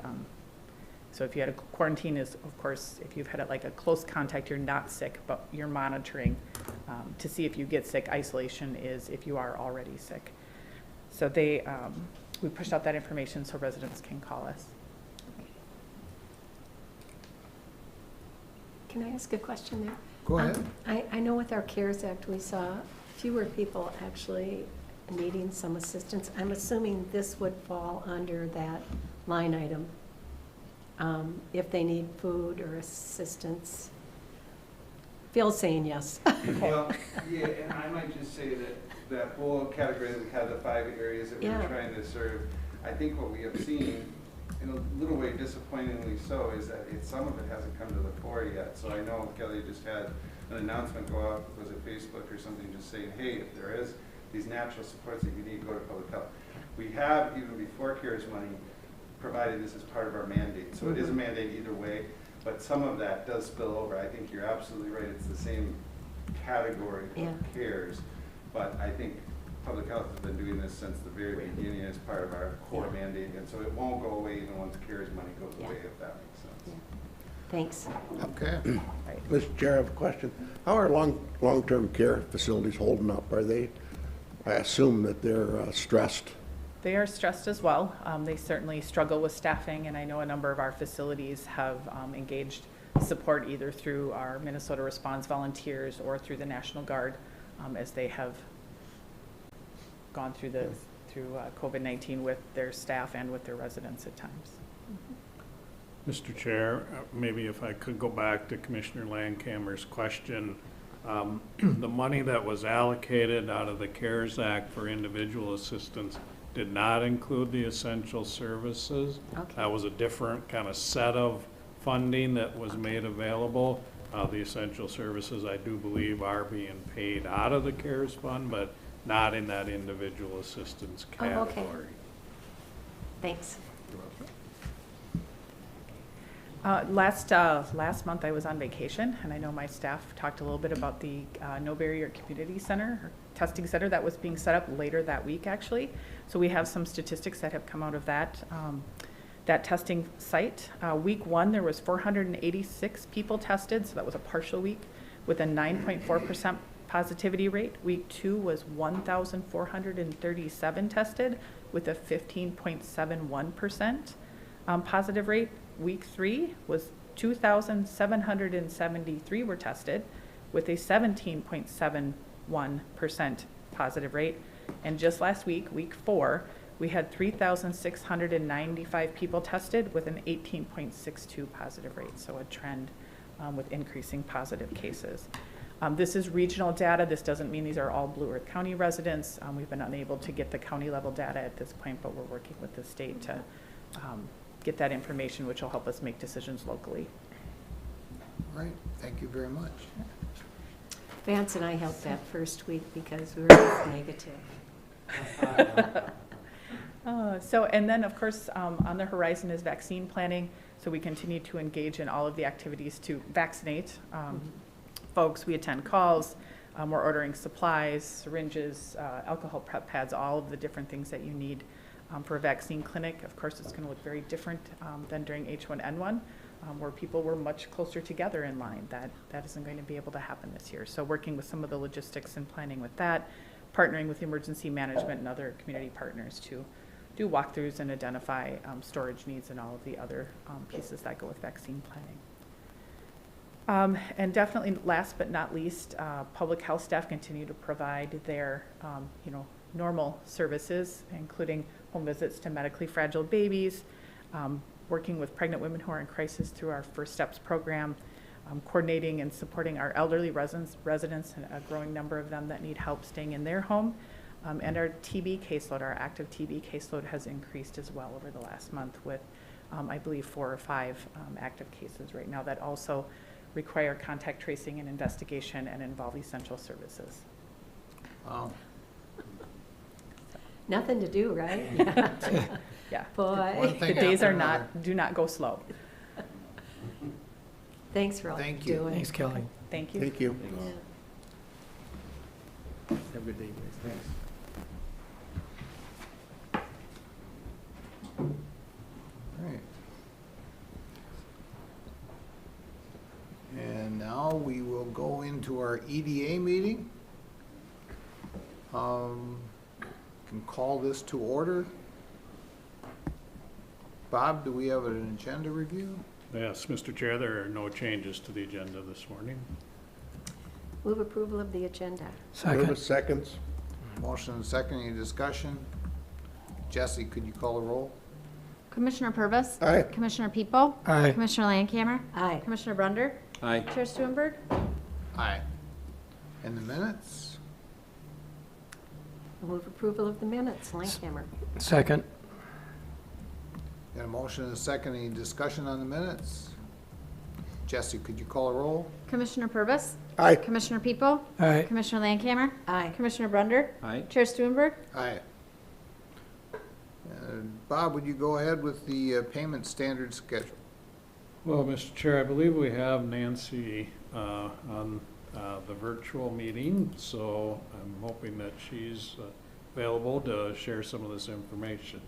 So if you had a quarantine is, of course, if you've had like a close contact, you're not sick, but you're monitoring to see if you get sick. Isolation is if you are already sick. So we pushed out that information so residents can call us. Can I ask a question there? Go ahead. I know with our CARES Act, we saw fewer people actually needing some assistance. I'm assuming this would fall under that line item, if they need food or assistance. Phil's saying yes. Well, yeah, and I might just say that that whole category that we had, the 5 areas that we Yeah. were trying to serve, I think what we have seen, in a little way disappointingly so, is that some of it hasn't come to the fore yet. So I know Kelly just had an announcement go out, was it Facebook or something, just saying, hey, if there is these natural supports that you need, go to public health. We have, even before CARES money, provided this as part of our mandate. So it is a mandate either way, but some of that does spill over. I think you're absolutely right. It's the same category Yeah. of CARES, but I think public health has been doing this since the very beginning as part of our core mandate, and so it won't go away even once CARES money goes Yeah. away, if that makes sense. Yeah. Thanks. Okay. Mr. Chair, I have a question. How are long-term care facilities holding up? Are they, I assume that they're stressed? They are stressed as well. They certainly struggle with staffing, and I know a number of our facilities have engaged support either through our Minnesota Response volunteers or through the National Guard as they have gone through COVID-19 with their staff and with their residents at times. Mr. Chair, maybe if I could go back to Commissioner Landcamer's question. The money that was allocated out of the CARES Act for individual assistance did not include the essential services. Okay. That was a different kind of set of funding that was made available. The essential services, I do believe, are being paid out of the CARES fund, but not in that individual assistance Oh, okay. category. Thanks. Last month I was on vacation, and I know my staff talked a little bit about the No Barrier Community Center, or testing center that was being set up later that week, actually. So we have some statistics that have come out of that testing site. Week 1, there was 486 people tested, so that was a partial week, with a 9.4% positivity rate. Week 2 was 1,437 tested, with a 15.71% positive rate. Week 3 was 2,773 were tested with a 17.71% positive rate. And just last week, week 4, we had 3,695 people tested with an 18.62 positive rate. So a trend with increasing positive cases. This is regional data. This doesn't mean these are all Blue Earth County residents. We've been unable to get the county level data at this point, but we're working with the state to get that information, which will help us make decisions locally. All right, thank you very much. Vance and I helped that first week because we were both negative. And then, of course, on the horizon is vaccine planning. So we continue to engage in all of the activities to vaccinate folks. We attend calls. We're ordering supplies, syringes, alcohol prep pads, all of the different things that you need for a vaccine clinic. Of course, it's going to look very different than during H1N1, where people were much closer together in line. That isn't going to be able to happen this year. So working with some of the logistics and planning with that, partnering with emergency management and other community partners to do walkthroughs and identify storage needs and all of the other pieces that go with vaccine planning. And definitely last but not least, public health staff continue to provide their normal services, including home visits to medically fragile babies, working with pregnant women who are in crisis through our First Steps program, coordinating and supporting our elderly residents, and a growing number of them that need help staying in their home. And our TB caseload, our active TB caseload has increased as well over the last month with, I believe, 4 or 5 active cases right now that also require contact tracing and investigation and involve essential services. Wow. Nothing to do, right? Yeah. Boy. One thing The days after are another. do not go slow. Thanks for all Thank you're you. doing. Thanks, Kelly. Thank you. Thank you. Yeah. Have a good day, guys. Thanks. All right. And now we will go into our EDA meeting. Can call this to order. Bob, do we have an agenda review? Yes, Mr. Chair, there are no changes to the agenda this morning. Move approval of the agenda. Second. Seconds. Motion and second, any discussion? Jesse, could you call the roll? Commissioner Purvis. Aye. Commissioner People. Aye. Commissioner Landcamer. Aye. Commissioner Brunder. Aye. Chair Stuenberg. Aye. And the minutes? Move approval of the minutes. Landcamer. Second. Got a motion and a second, any discussion on the minutes? Jesse, could you call the roll? Commissioner Purvis. Aye. Commissioner People. Aye. Commissioner Landcamer. Aye. Commissioner Brunder. Aye. Chair Stuenberg. Aye. Bob, would you go ahead with the payment standard schedule? Well, Mr. Chair, I believe we have Nancy on the virtual meeting, so I'm hoping that she's available to share some of this information.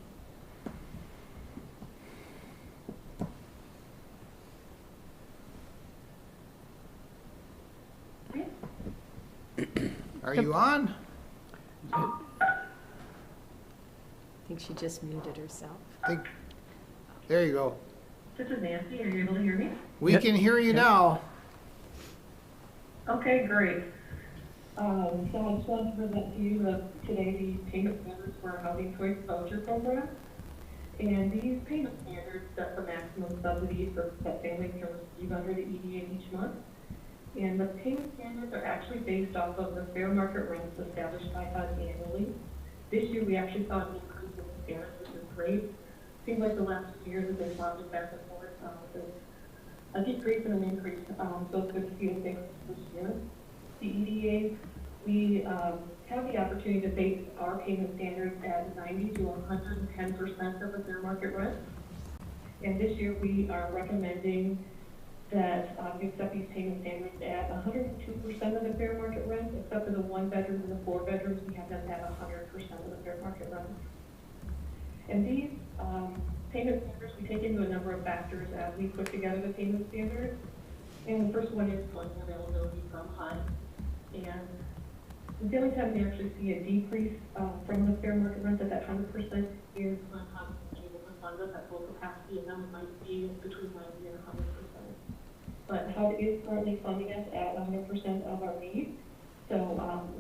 Are you on? I think she just muted herself. There you go. This is Nancy. Are you able to hear me? We can hear you now. Okay, great. So I just wanted to present to you today the payment standards for our Housing Choice Voucher Program. And these payment standards set the maximum subsidy that families can receive under the EDA each month. And the payment standards are actually based off of the fair market rents established by HUD annually. This year, we actually saw an increase in the standards, which is great. Seems like the last few years have been positive back and forth. With a decrease and an increase, so it's good to see a fix this year. The EDA, we have the opportunity to base our payment standards at 90 to 110% of the fair market rent. And this year, we are recommending that we set these payment standards at 102% of the fair market rent, except for the 1 bedroom and the 4 bedrooms, we have them at 100% of the fair market rent. And these payment standards, we take into a number of factors as we put together the payment standards. And the first one is funding availability from HUD. And the only time we actually see a decrease from the fair market rent at that 100% is when HUD is able to fund us at full capacity, and that might be between 90 and 100%. But HUD is currently funding us at 100% of our need, so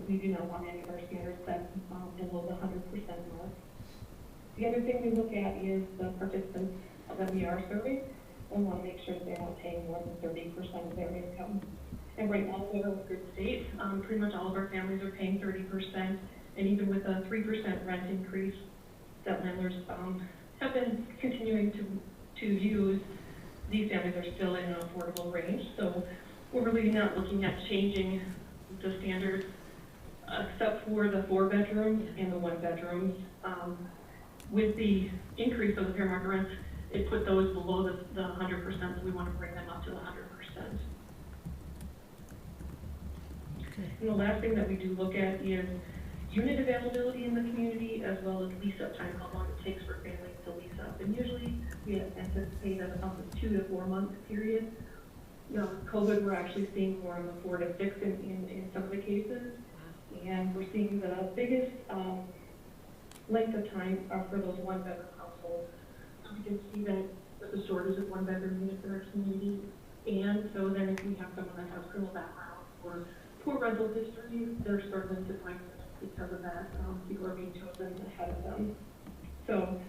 we do not want any of our standards set below the 100% mark. The other thing we look at is the participants that we are serving, and want to make sure that they're not paying more than 30% of their income. And right now, we're in a good state. Pretty much all of our families are paying 30%, and even with a 3% rent increase that landlords have been continuing to use, these families are still in an affordable range. So we're really not looking at changing the standards, except for the 4 bedrooms and the 1 bedrooms. With the increase of the fair market rents, it put those below the 100%, so we want to bring them up to the 100%. Okay. And the last thing that we do look at is unit availability in the community, as well as lease-up time, how long it takes for families to lease up. And usually, we anticipate about a 2 to 4 month period. COVID, we're actually seeing more of a 4 to 6 in some of the cases. And we're seeing the biggest length of time are for those 1 bedroom households. We can see that there's a shortage of 1 bedroom units in our community. And so then if we have someone that has criminal background or poor rental history, they're struggling to find units because of that. People are being chosen ahead of them. So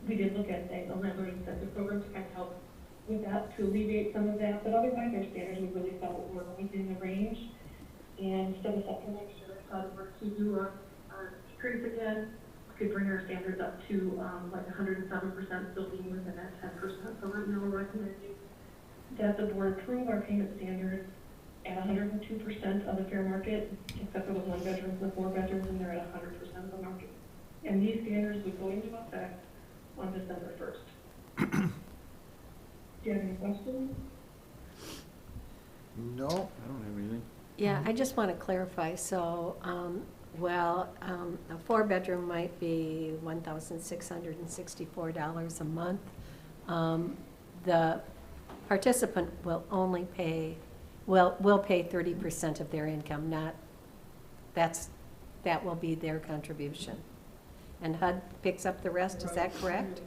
we did look at a landlord incentive program to kind of help with that, to alleviate some of that. But otherwise, our standards, we really felt were within the range. And set us up to make sure that we're to do a decrease again, we could bring our standards up to like 107%, still being within that 10%. So right now, we're recommending that the board approve our payment standards at 102% of the fair market, except for the 1 bedrooms and the 4 bedrooms, and they're at 100% of the market. And these standards would go into effect on December 1st. Do you have any questions? No. I don't have anything. Yeah, I just want to clarify. So, a 4 bedroom might be $1,664 a month. The participant will only pay, will pay 30% of their income, that will be their contribution. And HUD picks up the rest, is that correct?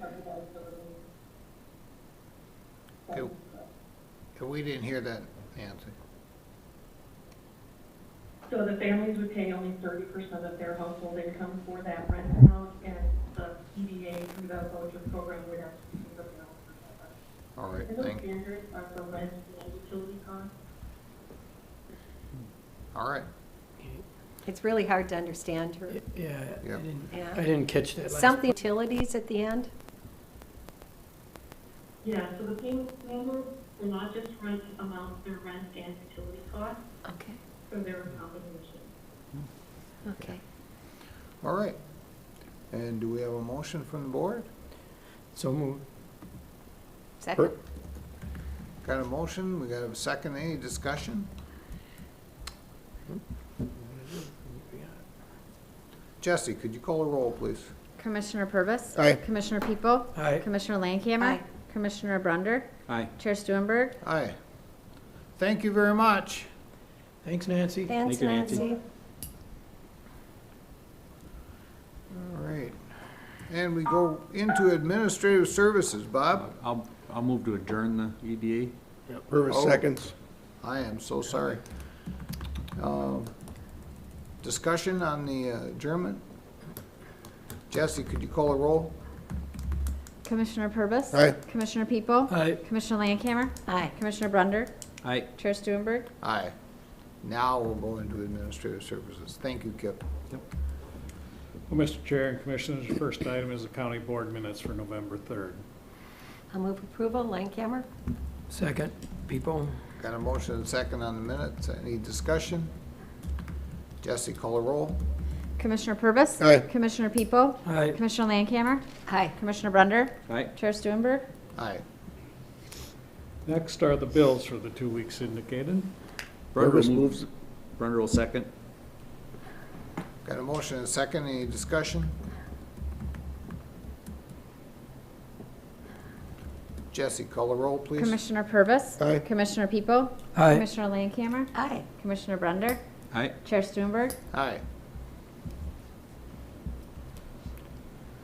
Okay. We didn't hear that, Nancy. So the families would pay only 30% of their household income for that rent amount, and the PDA through the voucher program would have to pay the balance of that. All right, And those thank you. standards are for rent and utility costs. All right. It's really hard to understand her. Yeah, Yep. Yeah. I didn't catch that last. Something utilities at the end? Yeah, so the payment landlords will not just rent amounts, their rent and utility costs Okay, for their combination. okay. All right. And do we have a motion from the board? So moved. Second? Got a motion, we got a second, any discussion? Jesse, could you call a roll, please? Commissioner Purvis. Aye. Commissioner People. Aye. Commissioner Landcamer. Aye. Commissioner Brunder. Aye. Chair Stuenberg. Aye. Thank you very much. Thanks, Nancy. Thanks, Thank you, Nancy. Nancy. All right. And we go into administrative services. Bob? I'll move to adjourn the EDA. Purvis Oh. seconds. I am so sorry. Discussion on the adjournment? Jesse, could you call a roll? Commissioner Purvis. Aye. Commissioner People. Aye. Commissioner Landcamer. Aye. Commissioner Brunder. Aye. Chair Stuenberg. Aye. Now we'll go into administrative services. Thank you, Kip. Well, Mr. Chair and Commissioners, the first item is the county board minutes for November 3rd. I'll move approval. Landcamer? Second. People. Got a motion and second on the minutes. Any discussion? Jesse, call a roll. Commissioner Purvis. Aye. Commissioner People. Aye. Commissioner Landcamer. Aye. Commissioner Brunder. Aye. Chair Stuenberg. Aye. Next are the bills for the 2 weeks indicated. Purvis moves. Brunder will second. Got a motion and second. Any discussion? Jesse, call a roll, please. Commissioner Purvis. Aye. Commissioner People. Aye. Commissioner Landcamer. Aye. Commissioner Brunder. Aye. Chair Stuenberg. Aye.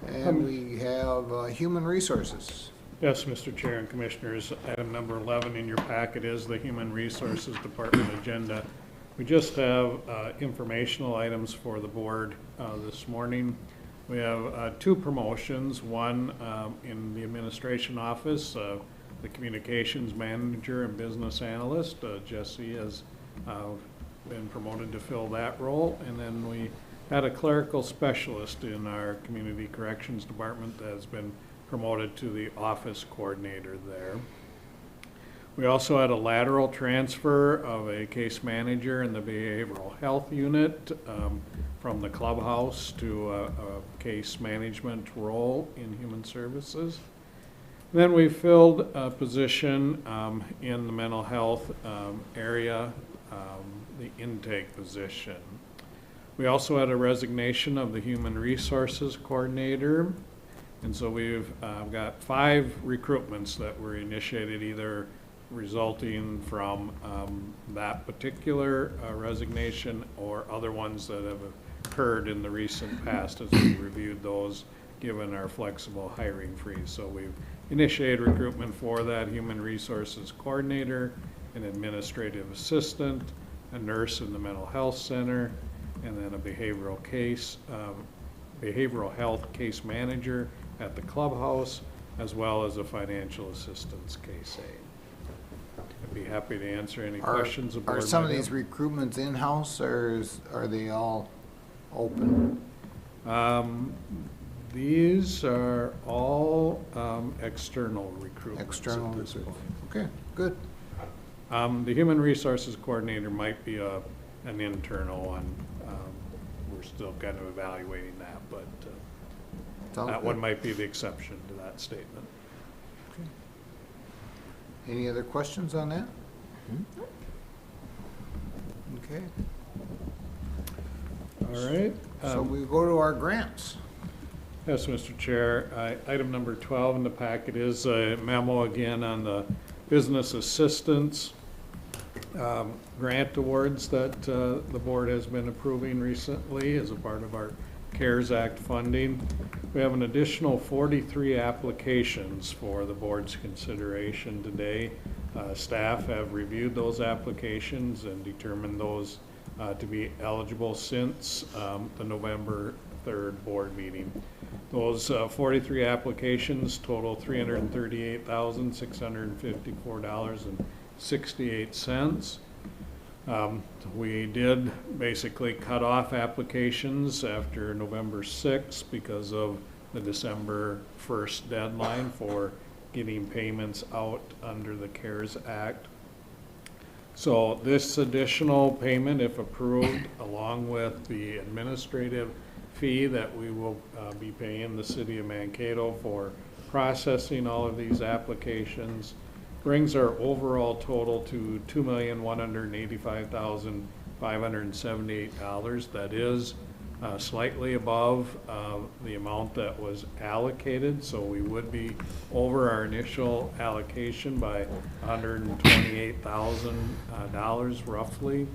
And we have human resources. Yes, Mr. Chair and Commissioners, item number 11 in your packet is the Human Resources Department agenda. We just have informational items for the board this morning. We have 2 promotions, one in the administration office, the communications manager and business analyst. Jesse has been promoted to fill that role. And then we had a clerical specialist in our community corrections department that has been promoted to the office coordinator there. We also had a lateral transfer of a case manager in the behavioral health unit from the clubhouse to a case management role in human services. Then we filled a position in the mental health area, the intake position. We also had a resignation of the human resources coordinator. And so we've got 5 recruitments that were initiated, either resulting from that particular resignation or other ones that have occurred in the recent past as we reviewed those, given our flexible hiring freeze. So we've initiated recruitment for that human resources coordinator, an administrative assistant, a nurse in the mental health center, and then a behavioral health case manager at the clubhouse, as well as a financial assistance case aide. I'd be happy to answer any questions the board Are some of might these have. recruitments in-house, or are they all open? These are all external recruitments External at this recruits. point. Okay, good. The human resources coordinator might be an internal one. We're still kind of evaluating that, but Sounds that good. one might be the exception to that statement. Any other questions on that? Okay, All right. so we go to our grants. Yes, Mr. Chair. Item number 12 in the packet is a memo again on the business assistance grant awards that the board has been approving recently as a part of our CARES Act funding. We have an additional 43 applications for the board's consideration today. Staff have reviewed those applications and determined those to be eligible since the November 3rd board meeting. Those 43 applications total $338,654.68. We did basically cut off applications after November 6th because of the December 1st deadline for getting payments out under the CARES Act. So this additional payment, if approved, along with the administrative fee that we will be paying the city of Mankato for processing all of these applications, brings our overall total to $2,185,578. That is slightly above the amount that was allocated, so we would be over our initial allocation by $128,000 roughly.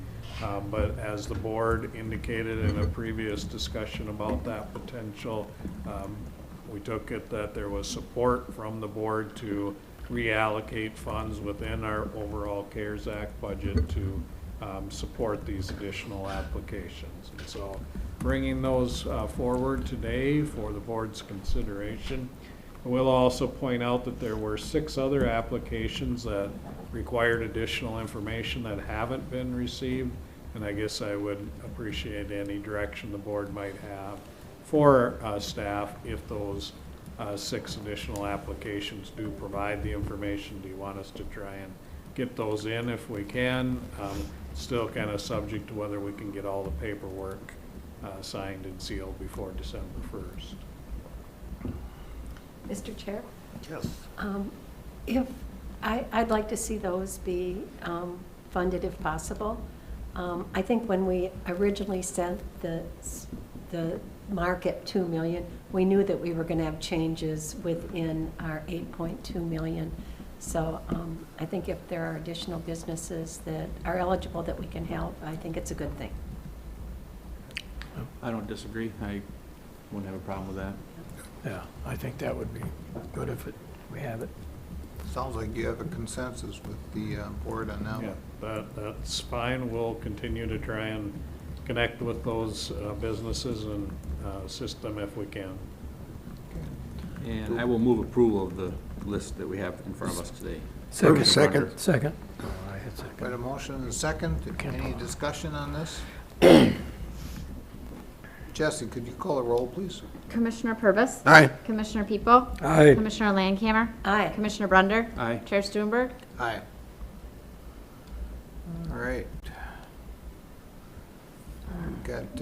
But as the board indicated in a previous discussion about that potential, we took it that there was support from the board to reallocate funds within our overall CARES Act budget to support these additional applications. And so bringing those forward today for the board's consideration. We'll also point out that there were 6 other applications that required additional information that haven't been received, and I guess I would appreciate any direction the board might have for staff if those 6 additional applications do provide the information. Do you want us to try and get those in if we can? Still kind of subject to whether we can get all the paperwork signed and sealed before December 1st. Mr. Chair? Yes. If, I'd like to see those be funded if possible. I think when we originally set the mark at 2 million, we knew that we were going to have changes within our 8.2 million. So I think if there are additional businesses that are eligible that we can help, I think it's a good thing. I don't disagree. I wouldn't have a problem with that. Yeah, I think that would be good if we have it. Sounds like you have a consensus with the board on that Yeah, one. that's fine. We'll continue to try and connect with those businesses and assist them if we can. And I will move approval of the list that we have in front of us today. Second. Second. Oh, I had second. Got a motion and a second. Any discussion on this? Jesse, could you call a roll, please? Commissioner Purvis. Aye. Commissioner People. Aye. Commissioner Landcamer. Aye. Commissioner Brunder. Aye. Chair Stuenberg. Aye. All right. We've got,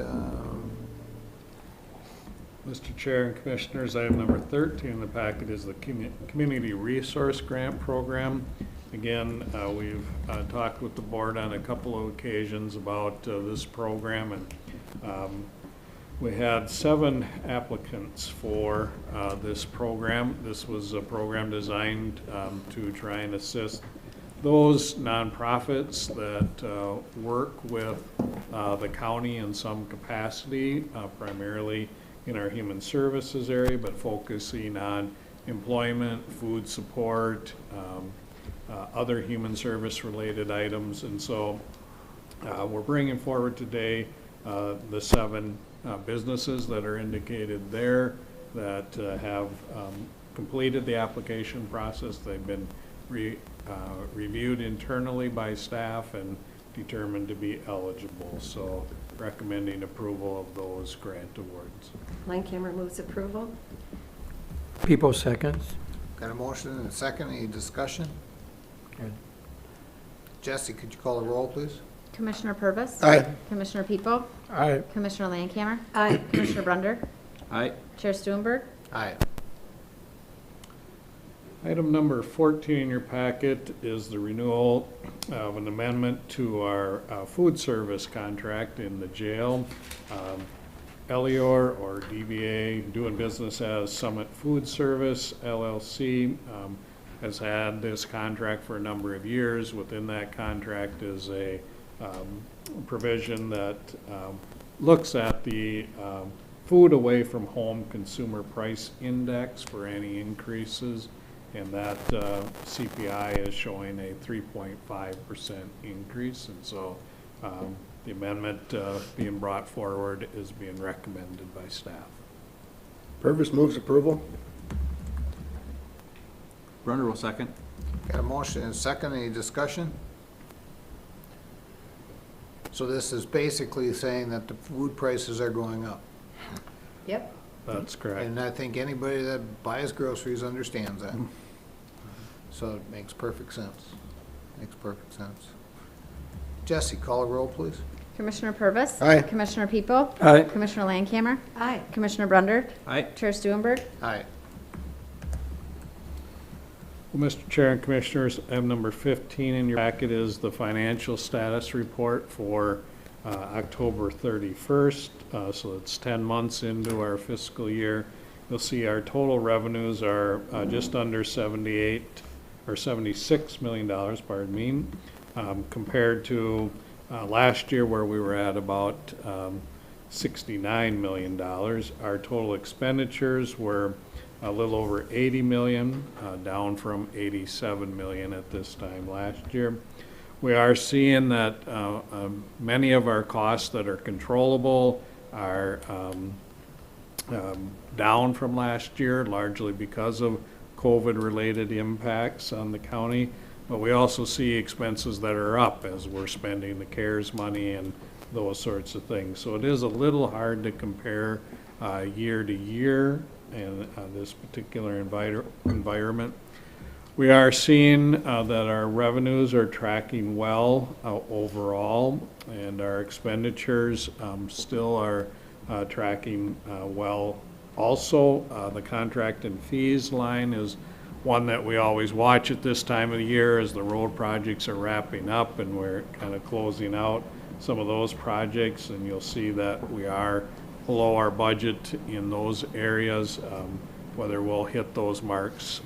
Mr. Chair and Commissioners, item number 13 in the packet is the Community Resource Grant Program. Again, we've talked with the board on a couple of occasions about this program, and we had 7 applicants for this program. This was a program designed to try and assist those nonprofits that work with the county in some capacity, primarily in our human services area, but focusing on employment, food support, other human service related items. And so we're bringing forward today the 7 businesses that are indicated there that have completed the application process. They've been reviewed internally by staff and determined to be eligible. So recommending approval of those grant awards. Landcamer moves approval. People seconds. got a motion and a second. Any discussion? Good. Jesse, could you call a roll, please? Commissioner Purvis. Aye. Commissioner People. Aye. Commissioner Landcamer. Aye. Commissioner Brunder. Aye. Chair Stuenberg. Aye. Item number 14 in your packet is the renewal of an amendment to our food service contract in the jail. Elior, or DBA, doing business as Summit Food Service LLC, has had this contract for a number of years. Within that contract is a provision that looks at the food away from home consumer price index for any increases. And that CPI is showing a 3.5% increase. And so the amendment being brought forward is being recommended by staff. Purvis moves approval. Brunner will second. Got a motion and a second, any discussion? So this is basically saying that the food prices are going up. Yep. That's correct. And I think anybody that buys groceries understands that. So it makes perfect sense. Makes perfect sense. Jesse, call a roll, please. Commissioner Purvis. Aye. Commissioner People. Aye. Commissioner Landcamer. Aye. Commissioner Brunder. Aye. Chair Stuenberg. Aye. Well, Mr. Chair and Commissioners, item number 15 in your packet is the financial status report for October 31st. So it's 10 months into our fiscal year. You'll see our total revenues are just under $76 million, pardon me, compared to last year where we were at about $69 million. Our total expenditures were a little over 80 million, down from 87 million at this time last year. We are seeing that many of our costs that are controllable are down from last year, largely because of COVID-related impacts on the county. But we also see expenses that are up as we're spending the CARES money and those sorts of things. So it is a little hard to compare year to year in this particular environment. We are seeing that our revenues are tracking well overall, and our expenditures still are tracking well. Also, the contract and fees line is one that we always watch at this time of the year as the road projects are wrapping up and we're kind of closing out some of those projects, and you'll see that we are below our budget in those areas. Whether we'll hit those marks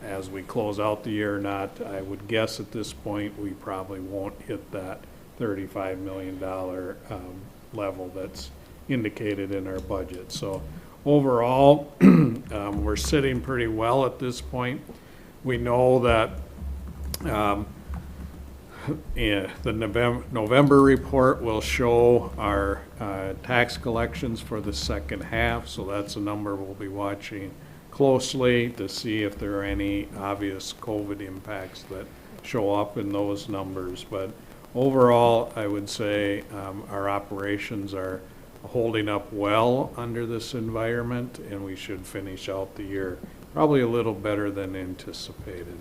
as we close out the year or not, I would guess at this point we probably won't hit that $35 million level that's indicated in our budget. So overall, we're sitting pretty well at this point. We know that the November report will show our tax collections for the second half, so that's a number we'll be watching closely to see if there are any obvious COVID impacts that show up in those numbers. But overall, I would say our operations are holding up well under this environment, and we should finish out the year probably a little better than anticipated.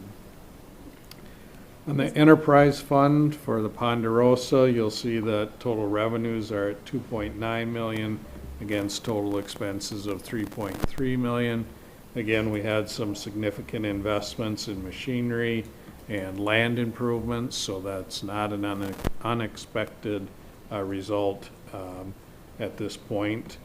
On the enterprise fund for the Ponderosa, you'll see that total revenues are at 2.9 million against total expenses of 3.3 million. Again, we had some significant investments in machinery and land improvements, so that's not an unexpected result at this point.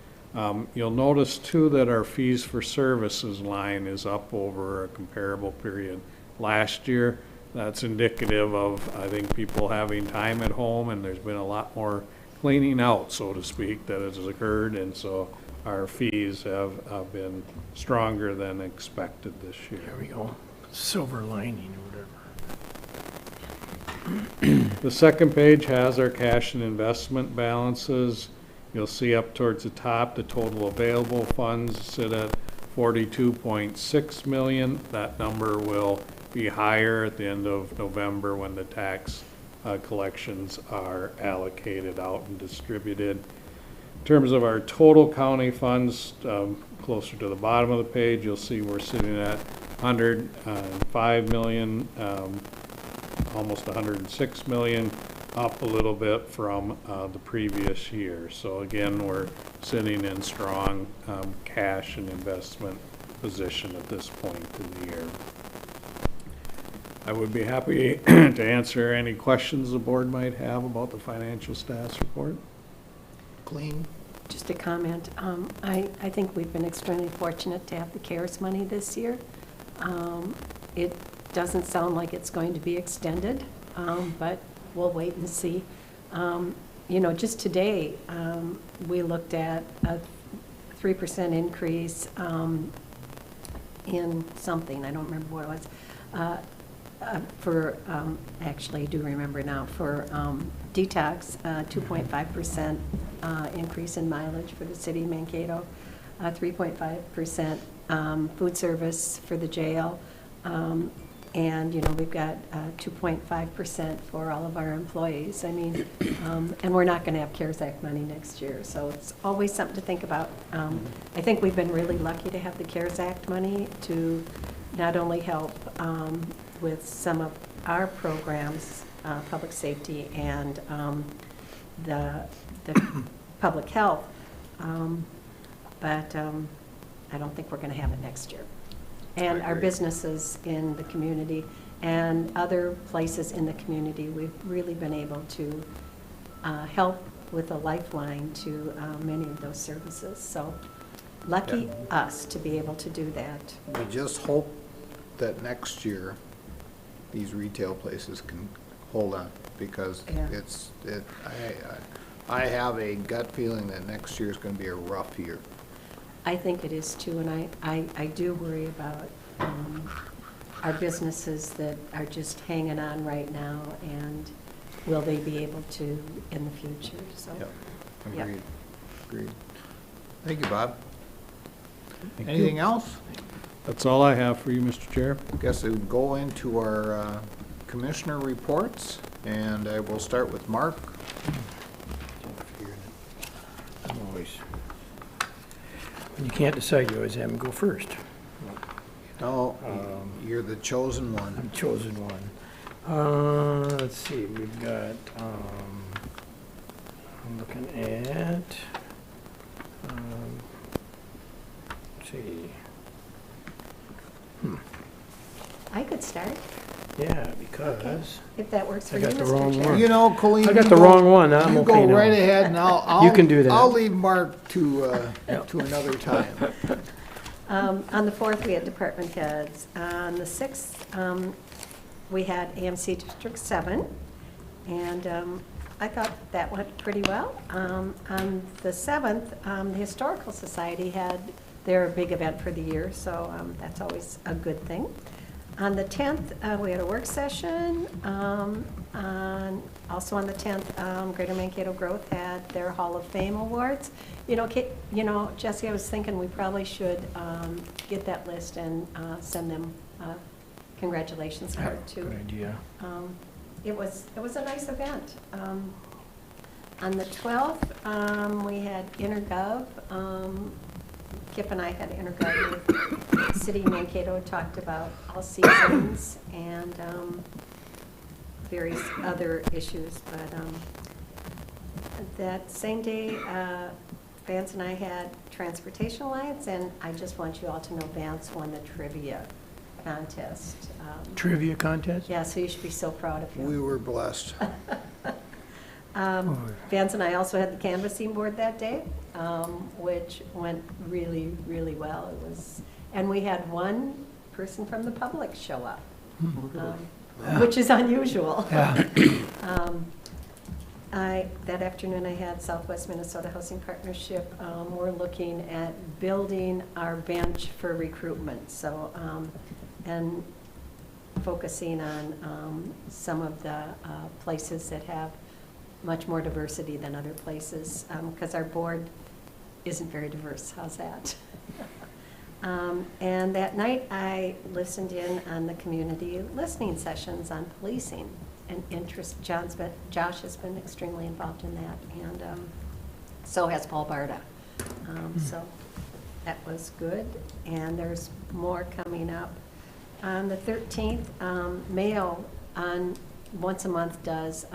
You'll notice too that our fees for services line is up over a comparable period last year. That's indicative of, I think, people having time at home, and there's been a lot more cleaning out, so to speak, that has occurred, and so our fees have been stronger than expected this year. There we go. Silver lining or whatever. The second page has our cash and investment balances. You'll see up towards the top, the total available funds sit at 42.6 million. That number will be higher at the end of November when the tax collections are allocated out and distributed. In terms of our total county funds, closer to the bottom of the page, you'll see we're sitting at 105 million, almost 106 million, up a little bit from the previous year. So again, we're sitting in strong cash and investment position at this point in the year. I would be happy to answer any questions the board might have about the financial status report. Clean. Just a comment. I think we've been extremely fortunate to have the CARES money this year. It doesn't sound like it's going to be extended, but we'll wait and see. You know, just today, we looked at a 3% increase in something, I don't remember what it was, Actually, I do remember now, for detox, 2.5% increase in mileage for the city of Mankato, 3.5% food service for the jail, and, you know, we've got 2.5% for all of our employees. I mean, and we're not going to have CARES Act money next year, so it's always something to think about. I think we've been really lucky to have the CARES Act money to not only help with some of our programs, public safety and the public health, but I don't think we're going to have it next year. And our businesses in the community and other places in the community, we've really been able to help with a lifeline to many of those services. So lucky us to be able to do that. We just hope that next year, these retail places can hold on, because Yeah. I have a gut feeling that next year is going to be a rough year. I think it is too, and I do worry about our businesses that are just hanging on right now, and will they be able to in the future, so. Yep. Yep. Agreed. Thank you, Bob. Anything else? That's all I have for you, Mr. Chair. Guess we would go into our commissioner reports, and I will start with Mark. When you can't decide, you always have them go first. No, you're the chosen one. I'm chosen one. Let's see, we've got, I'm looking at, let's see. I could start, Yeah, because if that works for I you, got the Mr. wrong Chair. one. You know, Colleen. I got you the go- wrong one. I'm You okay go now. right ahead, and I'll. You can do that. I'll leave Mark to another time. On the 4th, we had department heads. On the 6th, we had AMC District 7, and I thought that went pretty well. On the 7th, the Historical Society had their big event for the year, so that's always a good thing. On the 10th, we had a work session. Also on the 10th, Greater Mankato Growth had their Hall of Fame awards. You know, Jesse, I was thinking we probably should get that list and send them a congratulations card too. Good idea. It was a nice event. On the 12th, we had Intergov. Kip and I had Intergov with City of Mankato, talked about all seasons and various other issues. But that same day, Vance and I had Transportation Alliance, and I just want you all to know Vance won the trivia contest. Trivia contest? Yeah, so you should be so proud of him. We were blessed. Vance and I also had the canvassing board that day, which went really, really well. It was, and we had one person from the public show up, which is unusual. That afternoon, I had Southwest Minnesota Housing Partnership. We're looking at building our bench for recruitment. So, and focusing on some of the places that have much more diversity than other places, because our board isn't very diverse. How's that? And that night, I listened in on the community listening sessions on policing and interest. Josh has been extremely involved in that, and so has Paul Barta. So that was good, and there's more coming up. On the 13th, Mayo once a month does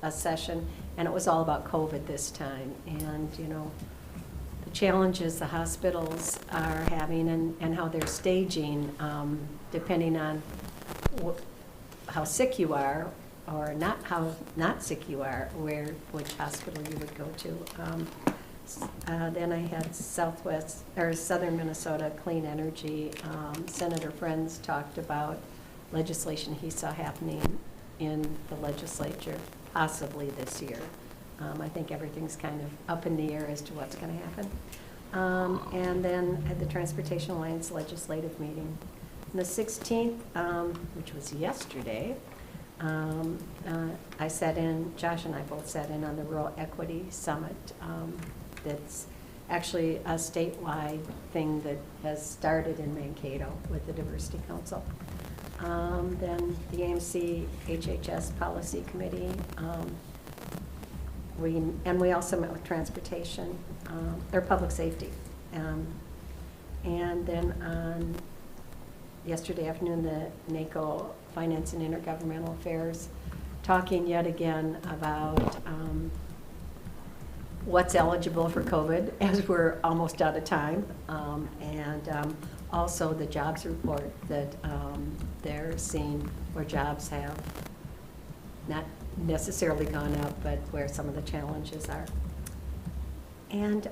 a session, and it was all about COVID this time, and you know, the challenges the hospitals are having and how they're staging, depending on how sick you are or how not sick you are, which hospital you would go to. Then I had Southern Minnesota Clean Energy. Senator Friends talked about legislation he saw happening in the legislature possibly this year. I think everything's kind of up in the air as to what's going to happen. And then at the Transportation Alliance legislative meeting. the 16th, which was yesterday, I sat in, Josh and I both sat in on the Rural Equity Summit. That's actually a statewide thing that has started in Mankato with the Diversity Council. Then the AMC HHS Policy Committee. We also met with Transportation, or Public Safety. And then on yesterday afternoon, the NACO Finance and Intergovernmental Affairs, talking yet again about what's eligible for COVID, as we're almost out of time, and also the jobs report that they're seeing where jobs have not necessarily gone up, but where some of the challenges are. And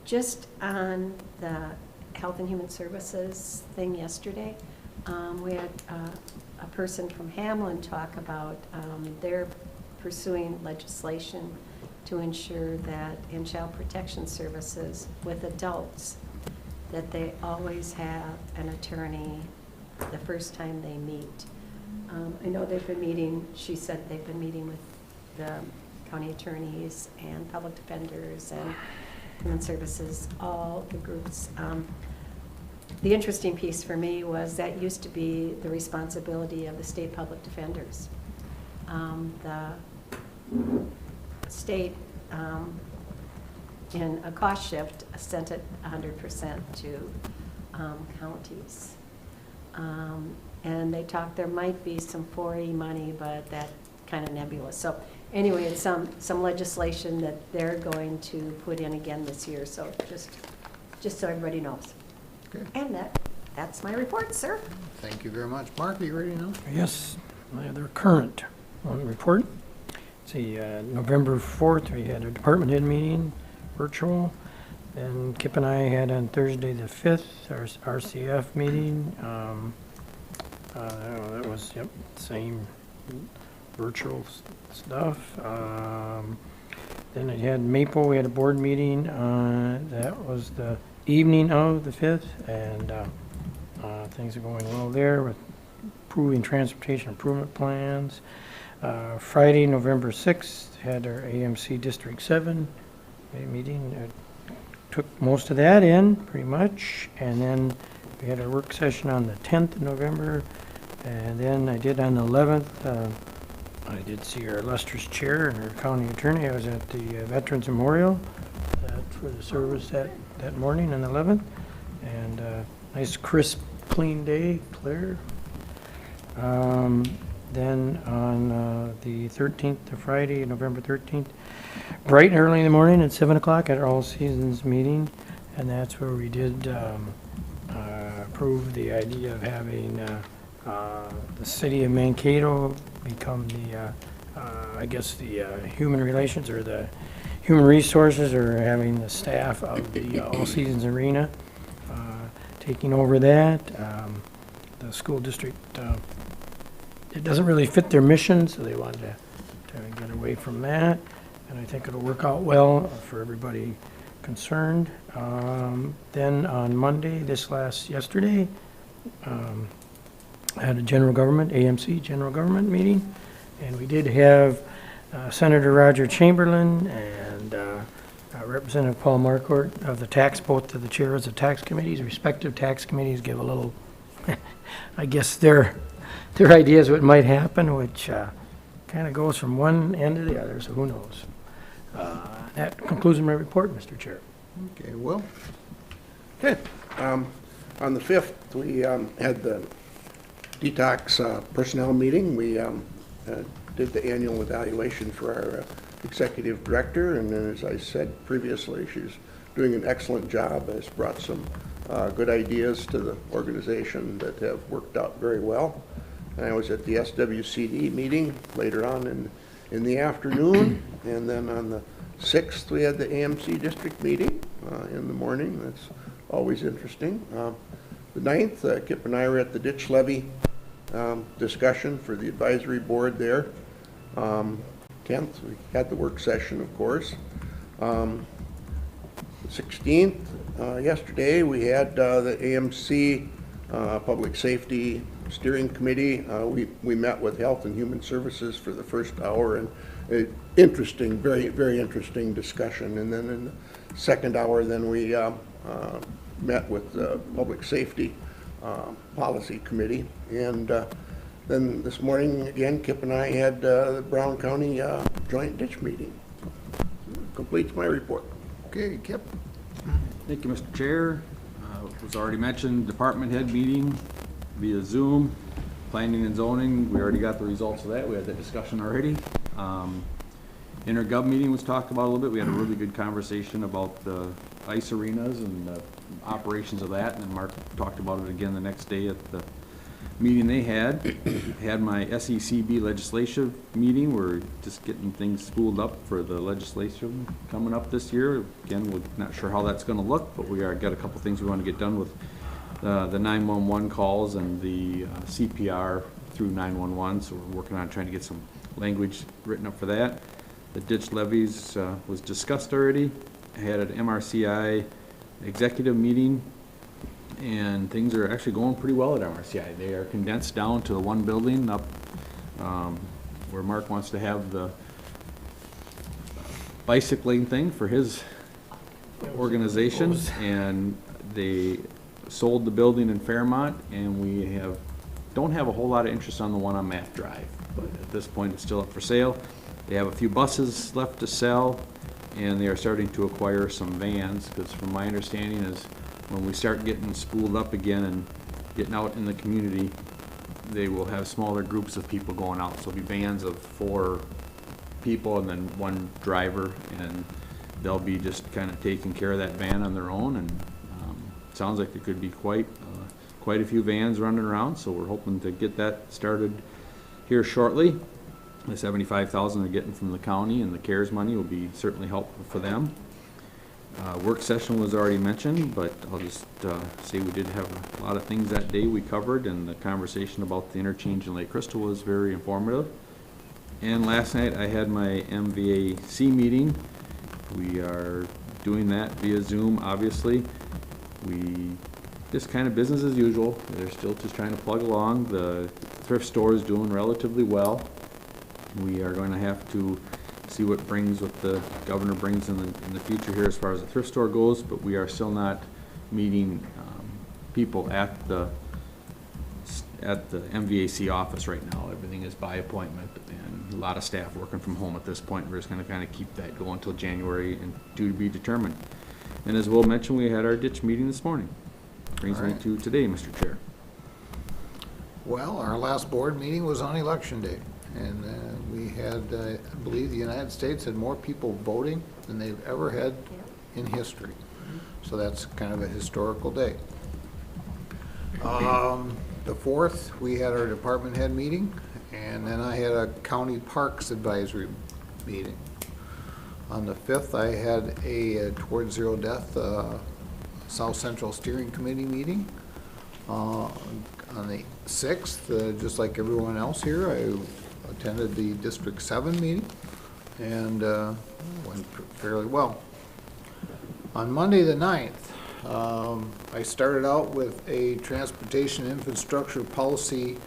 just on the Health and Human Services thing yesterday, we had a person from Hamlin talk about they're pursuing legislation to ensure that in child protection services with adults, that they always have an attorney the first time they meet. I know they've been meeting, she said they've been meeting with the county attorneys and public defenders and human services, all the groups. The interesting piece for me was that used to be the responsibility of the state public defenders. The state, in a cost shift, sent it 100% to counties. And they talked, there might be some 4E money, but that kind of nebulous. So anyway, it's some legislation that they're going to put in again this year. So just so everybody knows. Okay. And that's my report, sir. Thank you very much. Mark, are you ready now? Yes, my other current report. See, November 4th, we had a department head meeting, virtual. And Kip and I had on Thursday the 5th, our RCF meeting. That was, yep, same virtual stuff. Then I had Maple, we had a board meeting. That was the evening of the 5th, and things are going well there with approving transportation improvement plans. Friday, November 6th, had our AMC District 7 meeting. Took most of that in, pretty much, and then we had a work session on the 10th of November, and then I did on the 11th, I did see our illustrious chair and our county attorney. I was at the Veterans Memorial for the service that morning on the 11th, and nice crisp, clean day, clear. Then on the 13th, the Friday, November 13th, bright and early in the morning at 7 o'clock at our All Seasons meeting, and that's where we did approve the idea of having the city of Mankato become the, I guess, the human relations or the human resources, or having the staff of the All Seasons Arena taking over that. The school district, it doesn't really fit their mission, so they wanted to get away from that. And I think it'll work out well for everybody concerned. Then on Monday, yesterday, I had a general government, AMC general government meeting, and we did have Senator Roger Chamberlain and Representative Paul Marquardt of the both of the chairs of tax committees. Respective tax committees give a little, I guess, their ideas what might happen, which kind of goes from one end to the other, so who knows. That concludes my report, Mr. Chair. Okay, Will? Okay. On the 5th, we had the detox personnel meeting. We did the annual evaluation for our executive director, and then, as I said previously, she's doing an excellent job, has brought some good ideas to the organization that have worked out very well. And I was at the SWCD meeting later on in the afternoon, and then on the 6th, we had the AMC district meeting in the morning. That's always interesting. The 9th, Kip and I were at the ditch levy discussion for the advisory board there. 10th, we had the work session, of course. 16th, yesterday, we had the AMC Public Safety Steering Committee. We met with Health and Human Services for the first hour, and interesting, very, very interesting discussion. And then in the second hour, then we met with the Public Safety Policy Committee. And then this morning, again, Kip and I had the Brown County Joint Ditch Meeting. Completes my report. Okay, Kip? Thank you, Mr. Chair. It was already mentioned, department head meeting via Zoom, planning and zoning. We already got the results of that. We had that discussion already. Intergov meeting was talked about a little bit. We had a really good conversation about the ice arenas and the operations of that. And then Mark talked about it again the next day at the meeting they had. Had my SECB legislative meeting. We're just getting things spooled up for the legislation coming up this year. Again, we're not sure how that's going to look, but we are got a couple things we want to get done with the 911 calls and the CPR through 911. So we're working on trying to get some language written up for that. The ditch levies was discussed already. I had an MRCI executive meeting, and things are actually going pretty well at MRCI. They are condensed down to the one building up where Mark wants to have the bicycling thing for his organization, and they sold the building in Fairmont, and we don't have a whole lot of interest on the one on Math Drive, but at this point it's still up for sale. They have a few buses left to sell, and they are starting to acquire some vans, because from my understanding is when we start getting spooled up again and getting out in the community, they will have smaller groups of people going out. So it'll be vans of 4 people and then 1 driver, and they'll be just kind of taking care of that van on their own. And sounds like there could be quite a few vans running around. So we're hoping to get that started here shortly. The $75,000 they're getting from the county and the CARES money will be certainly helpful for them. Work session was already mentioned, but I'll just say we did have a lot of things that day we covered, and the conversation about the interchange in Lake Crystal was very informative. And last night I had my MVAC meeting. We are doing that via Zoom, obviously. We just kind of business as usual. They're still just trying to plug along. The thrift store is doing relatively well. We are going to have to see what the governor brings in the future here as far as the thrift store goes, but we are still not meeting people at the MVAC office right now. Everything is by appointment, and a lot of staff working from home at this point. We're just going to kind of keep that going until January and to be determined. And as Will mentioned, we had our ditch meeting this morning. Brings me to today, Mr. Chair. Well, our last board meeting was on Election Day. And we had, I believe the United States had more people voting than they've ever had in history. So that's kind of a historical day. The 4th, we had our department head meeting, and then I had a county parks advisory meeting. On the 5th, I had a Towards Zero Death South Central Steering Committee meeting. On the 6th, just like everyone else here, I attended the District 7 meeting, and went fairly well. On Monday the 9th, I started out with a transportation infrastructure policy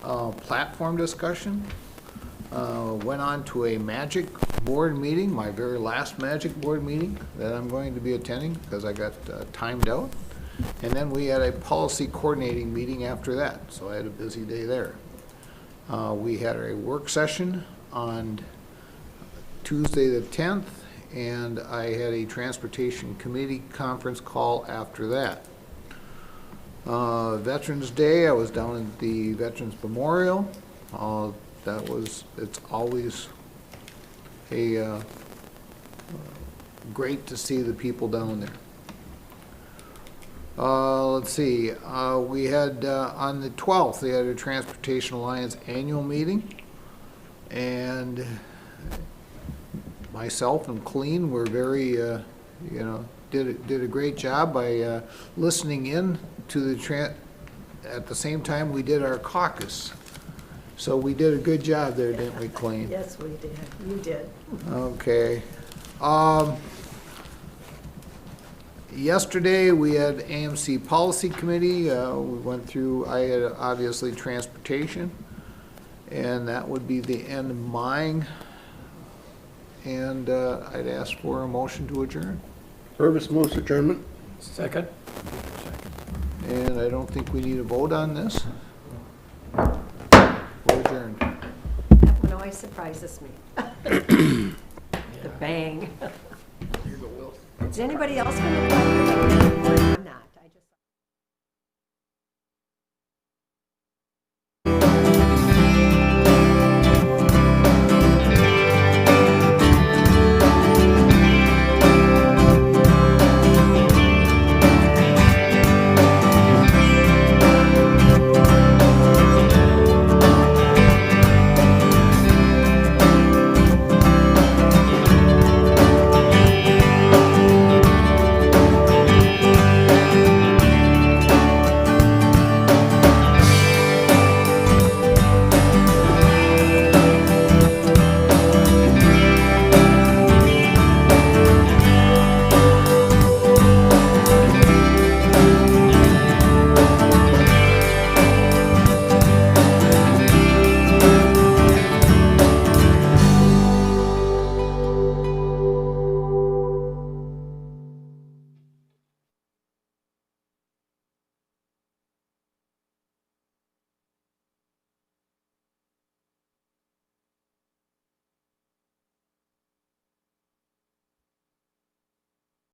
platform discussion. Went on to a MAGIC board meeting, my very last MAGIC board meeting that I'm going to be attending because I got timed out. And then we had a policy coordinating meeting after that, so I had a busy day there. We had a work session on Tuesday the 10th, and I had a transportation committee conference call after that. Veterans Day, I was down at the Veterans Memorial. It's always great to see the people down there. Let's see, we had, on the 12th, they had a Transportation Alliance annual meeting, and myself and Colleen were very, did a great job by listening in to at the same time we did our caucus. So we did a good job there, didn't we, Colleen? Yes, we did. You did. Okay. Yesterday, we had AMC Policy Committee. We went through, I had obviously transportation, and that would be the end of mine. And I'd ask for a motion to adjourn. Purvis moves adjournment. Second? And I don't think we need a vote on this. We're adjourned. That one always surprises me. The bang. Is anybody else going to?